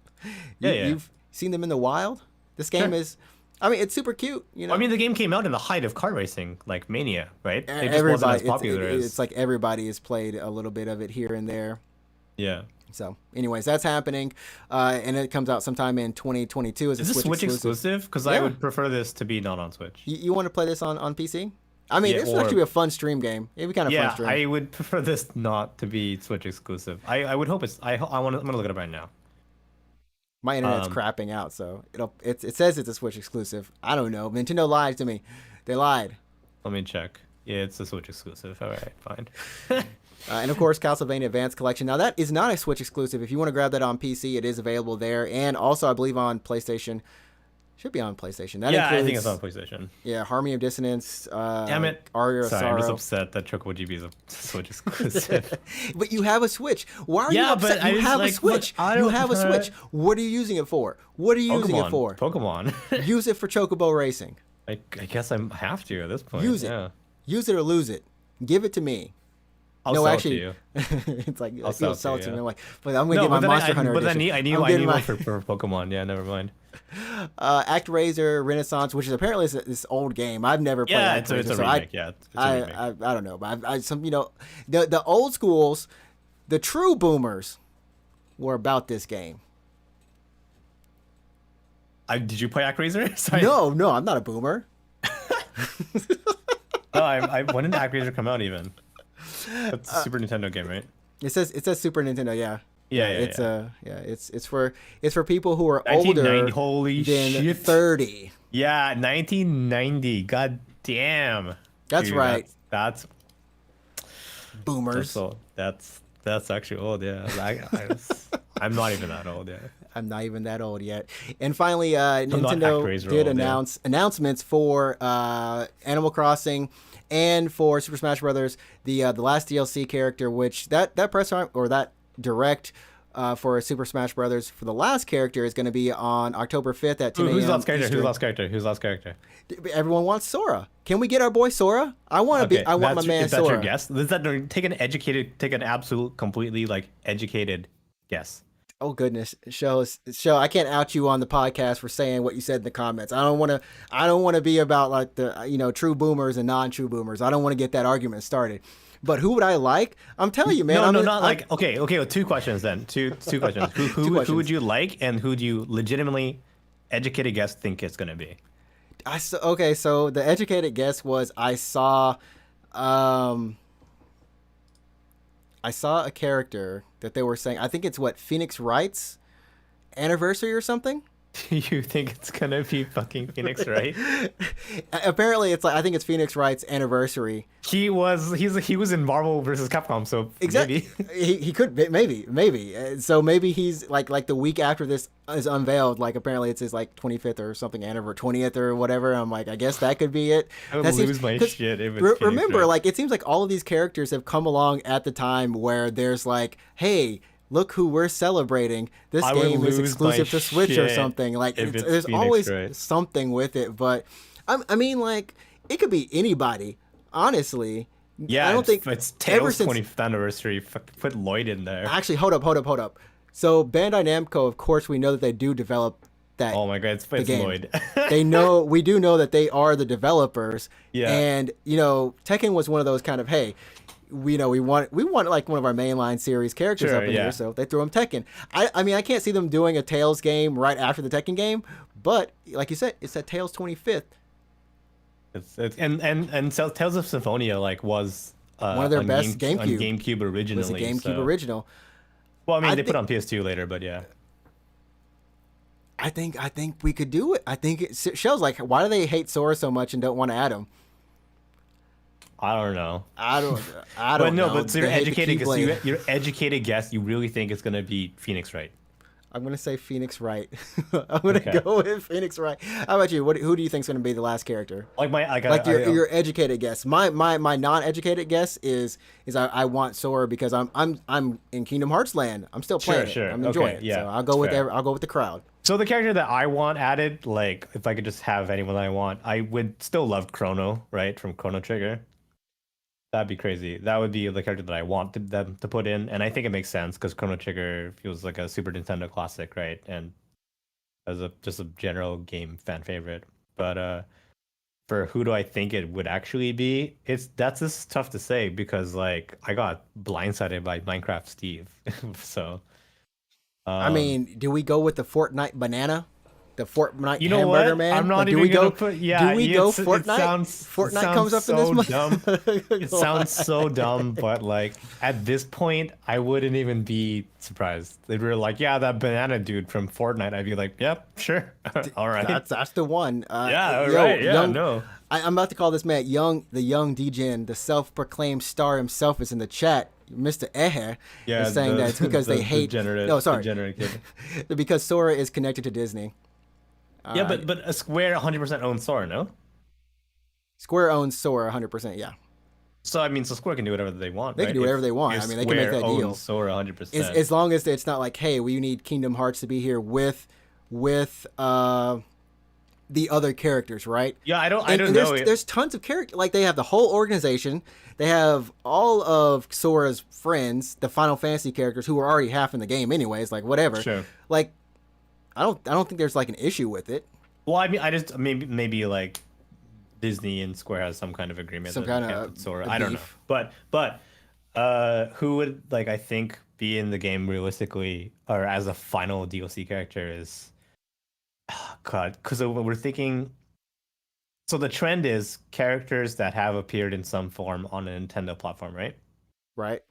Yeah. You've seen them in the wild. This game is. I mean, it's super cute. I mean, the game came out in the height of kart racing, like Mania, right? It just wasn't everybody. as popular as. It's like everybody has played a little bit of it here and there. Yeah. So, anyways, that's happening, and it comes out sometime in 2022 as a Is this Switch exclusive? Because I Yeah. would prefer this to be not on Switch. You want to play this on PC? I mean, Yeah, this would actually be a fun stream game. It'd be kind of fun Yeah, stream. I would prefer this not to be Switch exclusive. I would hope it's. I'm gonna look it up right now. My internet's crapping out, so it says it's a Switch exclusive. I don't know. Nintendo lied to me. They lied. Let me check. Yeah, it's a Switch exclusive. All right, fine. And of course, Castlevania Advanced Collection. Now that is not a Switch exclusive. If you want to grab that on PC, it is available there, and also I believe on PlayStation. Should be on PlayStation. That Yeah, includes, I think it's on PlayStation. Yeah, Harmony of Dissonance. Damn it! Aria of Sorry, Sorrow. I'm just upset that Chocobo GB is a Switch exclusive. But you have a Switch. Why are you Yeah, upset? but You I have a just, like, Switch. look, I You don't- have a Switch. What are you using it for? What are you using it for? Pokemon. Use it for Chocobo Racing. I guess I have to at this point. Use it. Yeah. Use it or lose it. Give it to me. I'll No, sell actually, it to you. it's like I'll sell you'll it to to me. you. I'm like, but I'm gonna No, get my but then Monster Hunter but edition. I need I'm one getting my for Pokemon. Yeah, never mind. ActRaiser Renaissance, which is apparently this old game. I've never played. Yeah, ActRaiser, it's a so remake. Yeah, it's a remake. I don't know, but I some the old schools, the true boomers, were about this game. Did you play ActRaiser? Sorry. No, I'm not a boomer. No, when did ActRaiser come out even? That's a Super Nintendo game, right? It says Super Nintendo. Yeah. Yeah, It's for people who are older 1990. Holy than shit. 30. Yeah, 1990. God damn. That's Dude, right. That's Boomers. that's actually old. Yeah, I'm not even that old. Yeah. I'm not even that old yet. And finally, not Nintendo ActRaiser did old, yeah. announcements for Animal Crossing and for Super Smash Brothers, the last DLC character, which that press or that direct for Super Smash Brothers for the last character is going to be on October 5th at 10 a.m. Who's last character? Eastern. Who's last character? Everyone wants Sora. Can we get our boy Sora? I want to I want my man Is that Sora. your guess? Take an absolute, completely like educated guess. Oh goodness, show. I can't out you on the podcast for saying what you said in the comments. I don't want to be about like the true boomers and non-true boomers. I don't want to get that argument started. But who would I like? I'm telling you, man. Okay. Well, two questions then. Two questions. Who would you like, and who do you legitimately, educated guess, think it's gonna be? So the educated guess was I saw a character that they were saying. I think it's Phoenix Wright's anniversary or something. You think it's gonna be fucking Phoenix Wright? Apparently, it's I think it's Phoenix Wright's anniversary. He was in Marvel versus Capcom, so exactly. Maybe. he could maybe. So maybe he's like the week after this is unveiled. Like apparently it's his 25th or something anniversary, 20th or whatever. I'm like, I guess that could be it. I would lose my shit if it's remember, Wright. it seems like all of these characters have come along at the time where there's hey, look who we're celebrating. This game is exclusive to Switch or something. There's always something with it. But I mean, it could be anybody, honestly. Yeah, I don't think it's Tails' 20th anniversary. Put Lloyd in there. Actually, hold up. So Bandai Namco, of course, we know that they do develop that. Oh my god, it's Lloyd. We do know that they are the developers. Yeah. And Tekken was one of those kind of we want like one of our mainline series characters up in here, so they threw him Tekken. I mean, I can't see them doing a Tails game right after the Tekken game, but like you said, it's at Tails 25th. And Tales of Symphonia was one of their best on GameCube originally. It was a GameCube original. Well, I mean, they put it on PS2 later, but yeah. I think we could do it. I think it shows why do they hate Sora so much and don't want to add him? I don't know. I don't know. But so your educated guess, you really think it's gonna be Phoenix Wright? I'm gonna say Phoenix Wright. I'm gonna go with Phoenix Wright. How about you? Who do you think is gonna be the last character? Your educated guess. My non-educated guess is I want Sora because I'm in Kingdom Hearts land. I'm still playing it. I'm enjoying it. Yeah, so I'll go with the crowd. So the character that I want added, if I could just have anyone I want, I would still love Chrono, right, from Chrono Trigger. That'd be crazy. That would be the character that I want them to put in, and I think it makes sense because Chrono Trigger feels like a Super Nintendo classic, right? And as just a general game fan favorite. But for who do I think it would actually be? That's just tough to say because I got blindsided by Minecraft Steve, so. I mean, do we go with the Fortnite banana? the Fortnite You know hamburger what? man. I'm not Like, even gonna put. Yeah, do we go it's- Fortnite? Fortnite comes up so in this month. dumb. It sounds so dumb, but like at this point, I wouldn't even be surprised. They were like, "Yeah, that banana dude from Fortnite." I'd be like, "Yep, sure, all right." That's the one. Yeah, yo, right. Yeah, young, no. I'm about to call this man the young DGen, the self-proclaimed star himself, is in the chat. Mr. Ehe is saying that it's because they hate. No, sorry, because Sora is connected to Disney. Yeah, but a Square 100% owns Sora, no? Square owns Sora 100%. Yeah, So I mean, so Square can do whatever they want. they right? can do whatever they want. If I mean, they can make Square that deal. owns Sora 100%. As long as it's not like, hey, we need Kingdom Hearts to be here with the other characters, right? Yeah, I don't And know. there's tons of characters. Like, they have the whole organization. They have all of Sora's friends, the Final Fantasy characters, who are already half in the game anyways. Like, whatever. Sure. Like, I don't think there's like an issue with it. Well, I mean, I just maybe like Disney and Square has some kind of agreement. Some that kind they can't of put Sora. a I don't know. beef. But who would like I think be in the game realistically or as a final DLC character is God, because we're thinking. So the trend is characters that have appeared in some form on a Nintendo platform, right? Right.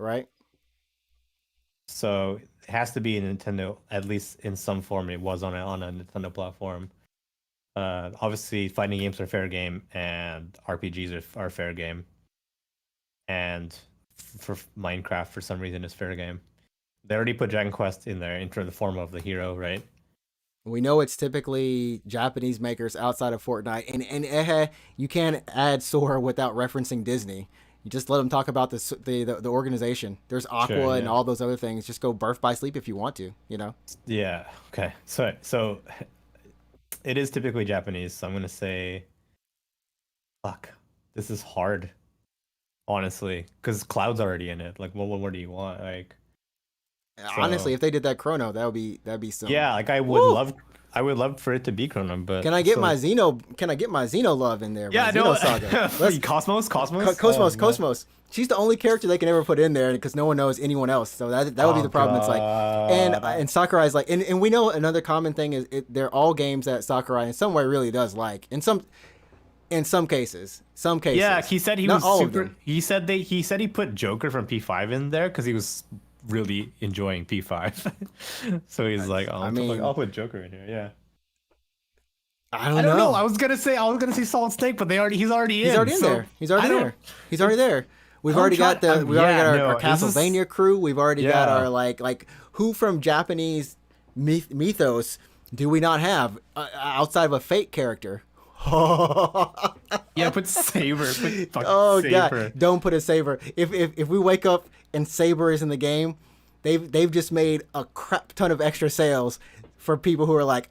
So it has to be a Nintendo, at least in some form. It was on a Nintendo platform. Obviously, fighting games are fair game, and RPGs are fair game. And for Minecraft, for some reason, is fair game. They already put Dragon Quest in there, into the form of the hero, right? We know it's typically Japanese makers outside of Fortnite, and you can't add Sora without referencing Disney. You just let them talk about the organization. There's Aqua Sure, and yeah. all those other things. Just go Birth by Sleep if you want to. You know. Yeah. Okay. So it is typically Japanese. So I'm gonna say, fuck. This is hard, honestly, because Cloud's already in it. Like, what more do you want? Like, Honestly, if they did that Chrono, that'd be some. yeah. Like, I would love for it to be Chrono, but Can I get my Xeno love in there? Yeah, my no. Xeno Saga. Let's- Cosmos. Cosmos. She's the only character they can ever put in there because no one knows anyone else. So that would be the problem. It's like, and Sakurai's like, and we know another common thing is they're all games that Sakurai in some way really does like. In some cases. Yeah, he said he Not was all of super. them. He said he put Joker from P5 in there because he was really enjoying P5. So he's like, oh, I'll put Joker in here. Yeah. I don't I don't know. know. I was gonna say Solid Snake, but he's already in. He's already in so there. He's already there. We've I'm already trying- got our no, this is- Castlevania crew. We've already got Yeah. our like who from Japanese mythos do we not have outside of a Fate character? Yeah, put Saber. Put fucking Oh Saber. god, don't put a Saber. If we wake up and Saber is in the game, they've just made a crap ton of extra sales for people who are like,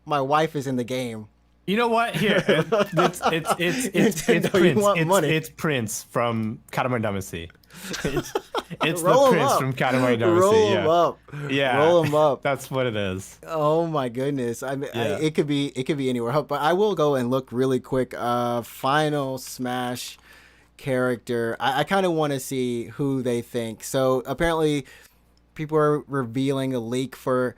my wife is in the game. You know what? Here, it's Nintendo, Prince. you want money. It's Prince from Katamari Damacy. It's Roll the 'em Prince up. from Katamari Damacy. Roll yeah. them up. Yeah, Roll them up. That's what it is. Oh my goodness! I mean, Yeah. it could be anywhere. But I will go and look really quick. Final Smash character. I kind of want to see who they think. So apparently, people are revealing a leak for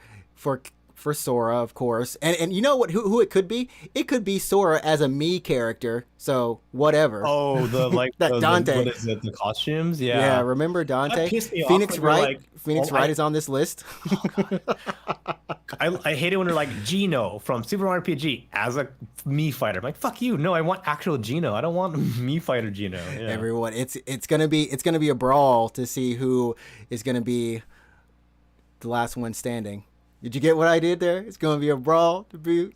Sora, of course. And you know what? Who it could be? It could be Sora as a Mii character. So whatever. Oh, That the, Dante. what is it? The costumes? Yeah. Yeah, remember Dante? pissed me off Phoenix when they're Wright. like, Phoenix oh, Wright I- is on this list. I hate it when they're like Gino from Super Mario RPG as a Mii fighter. I'm like, fuck you. No, I want actual Gino. I don't want Mii fighter Gino. Yeah. Everyone, it's gonna be a brawl to see who is gonna be the last one standing. Did you get what I did there? It's gonna be a brawl to be.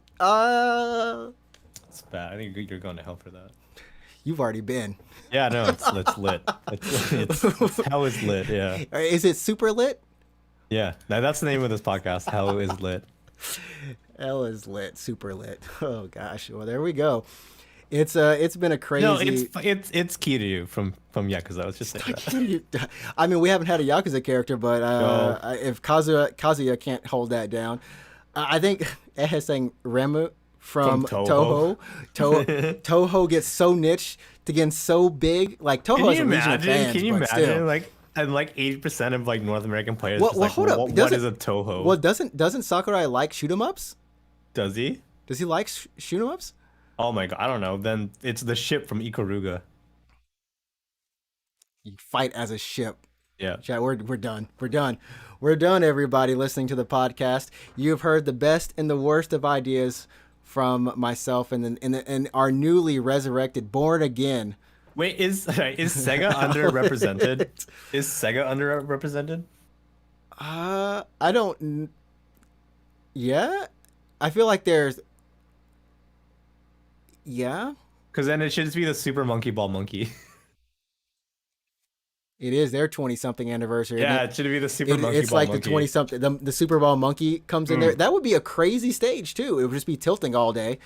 It's bad. I think you're going to hell for that. You've already been. Yeah, no, it's lit. It's hell is lit. Yeah. Is it super lit? Yeah. Now that's the name of this podcast. Hell is lit. Hell is lit, super lit. Oh gosh. Well, there we go. It's been a crazy. No, it's Kiryu from Yakuza. I was just saying that. I mean, we haven't had a Yakuza character, but No. if Kazuya can't hold that down, I think Ehe saying Remu from Toho. Toho gets so niche to getting so big. Like Toho has a regional fans, Can you but imagine? still. Like 80% of like North American players. Well, just like, hold up. what Doesn't- is a Toho? Well, doesn't Sakurai like shoot 'em ups? Does he? Does he like shoot 'em ups? Oh my god, I don't know. Then it's the ship from Ikaruga. You fight as a ship. Yeah. Chat, we're done. We're done. We're done, everybody listening to the podcast. You've heard the best and the worst of ideas from myself and our newly resurrected, born again. Wait, is Sega underrepresented? Is Sega underrepresented? I don't. Yeah, I feel like there's. Yeah, Because then it should just be the Super Monkey Ball Monkey. it is their 20-something anniversary. Yeah, it should be the Super Monkey It's Ball like Monkey. the 20-something. The Super Ball Monkey comes in there. That would be a crazy stage too. It would just be tilting all day.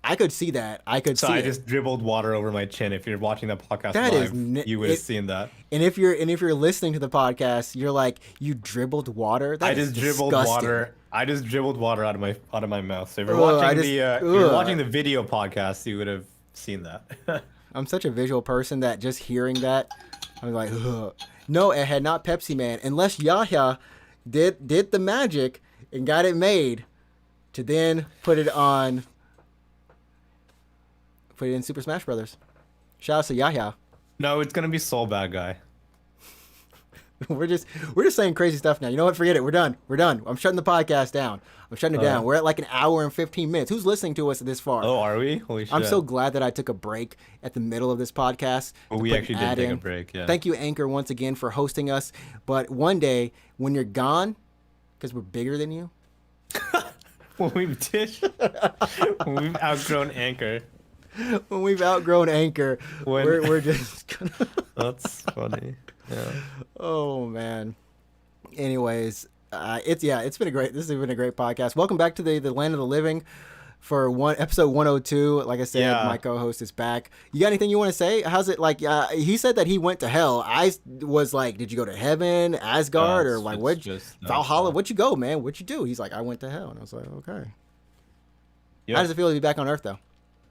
I could see that. So I just dribbled water over my chin. If you're watching the podcast That live, is you would have seen that. And if you're listening to the podcast, you're like, you dribbled water. That I is just dribbled disgusting. water. I just dribbled water out of my mouth. So if you're Ugh, watching if you're watching ugh. the video podcast, you would have seen that. I'm such a visual person that just hearing that, I'm like, ugh. No, it had not Pepsi Man, unless Yahya did the magic and got it made to then put it in Super Smash Brothers. Shout out to Yahya. No, it's gonna be Soul Bad Guy. We're just saying crazy stuff now. You know what? Forget it. We're done. I'm shutting the podcast down. I'm shutting it down. We're at like an hour and 15 minutes. Who's listening to us this far? Oh, are we? Holy shit! I'm so glad that I took a break at the middle of this podcast. Well, to we put actually an did ad take a in. break. Yeah. Thank you, Anchor, once again for hosting us. But one day when you're gone, because we're bigger than you, when we've outgrown Anchor. when we've outgrown Anchor, we're just gonna. That's funny. Yeah. Oh man. Anyways, it's been a great. This has been a great podcast. Welcome back to the Land of the Living for episode 102. Like I said, Yeah. my co-host is back. You got anything you want to say? How's it like? He said that he went to hell. I was like, did you go to heaven, Asgard, or like what? Valhalla? What'd you go, man? What'd you do? He's like, I went to hell, and I was like, okay. Yep. How does it feel to be back on Earth, though?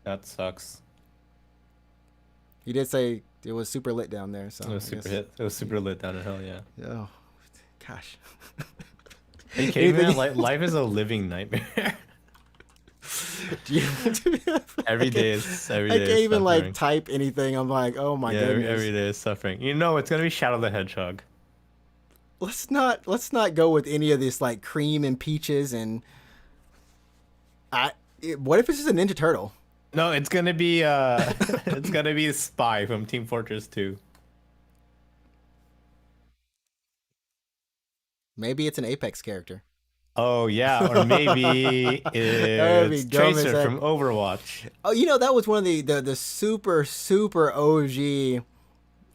That sucks. He did say it was super lit down there. So It was It was super lit down in hell. Yeah. Oh, gosh. Hey, caveman, life is a living nightmare. Every day is I can't even like type anything. I'm like, oh my goodness. Every day is suffering. You know, it's gonna be Shadow the Hedgehog. Let's not go with any of this like cream and peaches and what if it's just a Ninja Turtle? No, it's gonna be it's gonna be Spy from Team Fortress 2. Maybe it's an Apex character. Oh yeah, or maybe it's dumb as Tracer heck. from Overwatch. Oh, that was one of the super OG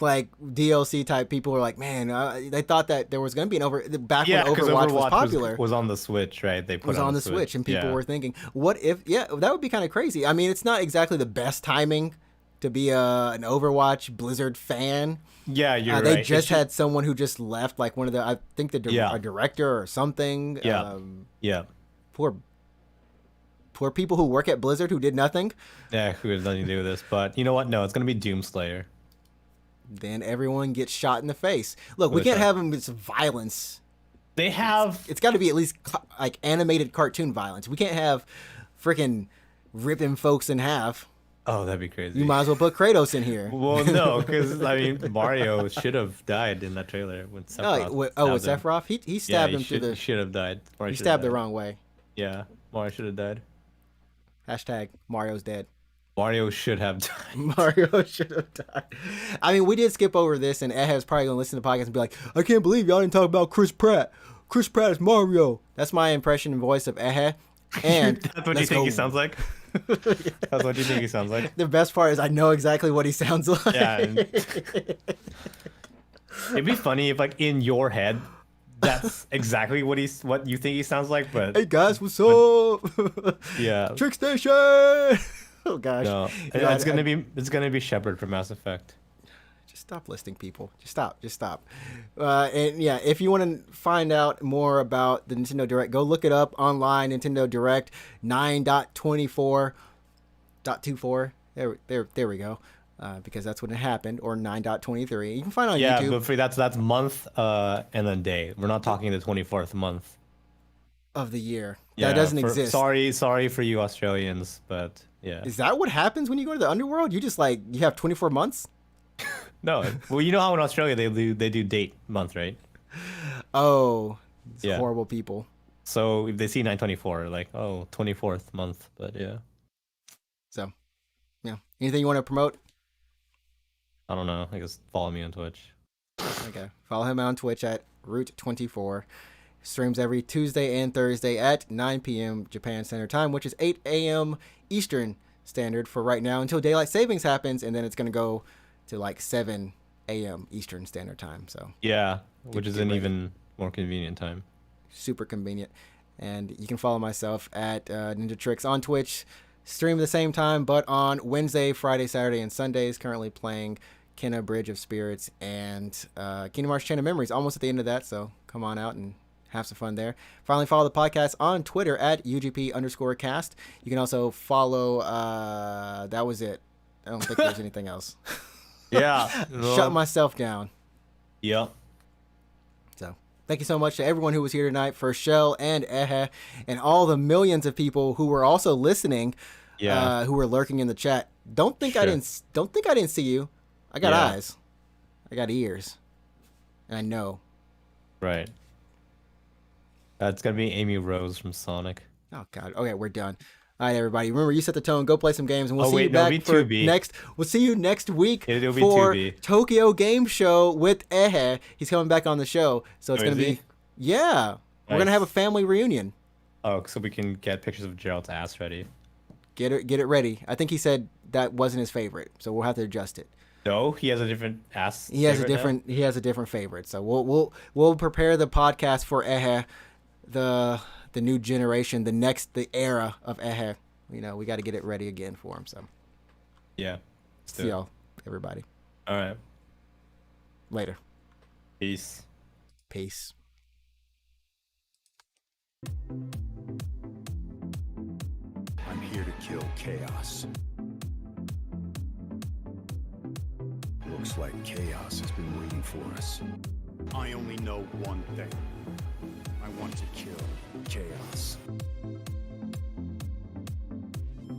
like DLC type people were like, man, they thought that there was going to be back when Overwatch was popular. Was on the Switch, right? They put it was on the Switch, and people were thinking, what if? Yeah, that would be kind of crazy. I mean, it's not exactly the best timing to be an Overwatch Blizzard fan. Yeah, you're right. They just had someone who just left, like one of I think a director or something. Yeah. Poor people who work at Blizzard who did nothing. Yeah, who has nothing to do with this. But you know what? No, it's going to be Doomslayer. Then everyone gets shot in the face. Look, we can't have them with violence. It's got to be at least like animated cartoon violence. We can't have freaking ripping folks in half. Oh, that'd be crazy. You might as well put Kratos in here. Well, no, because I mean, Mario should have died in that trailer when Sephiroth. With Sephiroth, he stabbed him through the. He should have died. He stabbed the wrong way. Yeah, Mario should have died. Hashtag Mario's dead. Mario should have died. Mario should have died. I mean, we did skip over this, and Eh's probably gonna listen to the podcast and be like, "I can't believe y'all didn't talk about Chris Pratt. Chris Pratt is Mario." That's my impression and voice of Ehe. And that's what you think he sounds like. That's what you think he sounds like. The best part is I know exactly what he sounds like. Yeah. It'd be funny if, like, in your head, that's exactly what you think he sounds like. But hey guys, what's up? Yeah. Trick Station. Oh gosh. No, it's gonna be Shepard from Mass Effect. Just stop listing people. Just stop. And yeah, if you want to find out more about the Nintendo Direct, go look it up online. Nintendo Direct 9.24.24. There we go. Because that's when it happened, or 9.23. You can find it on YouTube. Yeah, but that's month and then day. We're not talking the 24th month. of the year. Yeah, That doesn't exist. Sorry for you Australians, but yeah. Is that what happens when you go to the underworld? You just like you have 24 months? No, well, you know how in Australia they do date month, right? Oh, it's Yeah. horrible people. So if they see 924, like, oh, 24th month, but yeah. So, yeah. Anything you want to promote? I don't know. I guess follow me on Twitch. Okay. Follow him on Twitch at Root24. Streams every Tuesday and Thursday at 9 p.m. Japan Standard Time, which is 8 a.m. Eastern Standard for right now until daylight savings happens, and then it's going to go to like 7 a.m. Eastern Standard Time. So yeah, which is an even more convenient time. Super convenient. And you can follow myself at Ninja Tricks on Twitch. Stream at the same time, but on Wednesday, Friday, Saturday, and Sundays. Currently playing Kenna Bridge of Spirits and Kingdom Hearts Chain of Memories. Almost at the end of that, so come on out and have some fun there. Finally, follow the podcast on Twitter at UGP_cast. You can also follow, that was it. I don't think there's anything else. Yeah. Shut myself down. Yep. So, thank you so much to everyone who was here tonight, for Shell and Ehe, and all the millions of people who were also listening, who were lurking in the chat. Don't think I didn't see you. I got eyes. I got ears. And I know. Right. It's gonna be Amy Rose from Sonic. Oh God. Okay, we're done. All right, everybody. Remember, you set the tone. Go play some games, and we'll see you no, back for 2B. next. We'll see you next week It'll be for 2B. Tokyo Game Show with Ehe. He's coming back on the show, so it's gonna be we're gonna have a family reunion. Oh, so we can get pictures of Gerald's ass ready. Get it ready. I think he said that wasn't his favorite, so we'll have to adjust it. No, he has a different ass. He has a different favorite. So we'll prepare the podcast for Ehe, the new generation, the era of Ehe. You know, we got to get it ready again for him. So yeah. See y'all, everybody. All right. Later. Peace. Peace. I'm here to kill chaos. Looks like chaos has been waiting for us. I only know one thing. I want to kill chaos.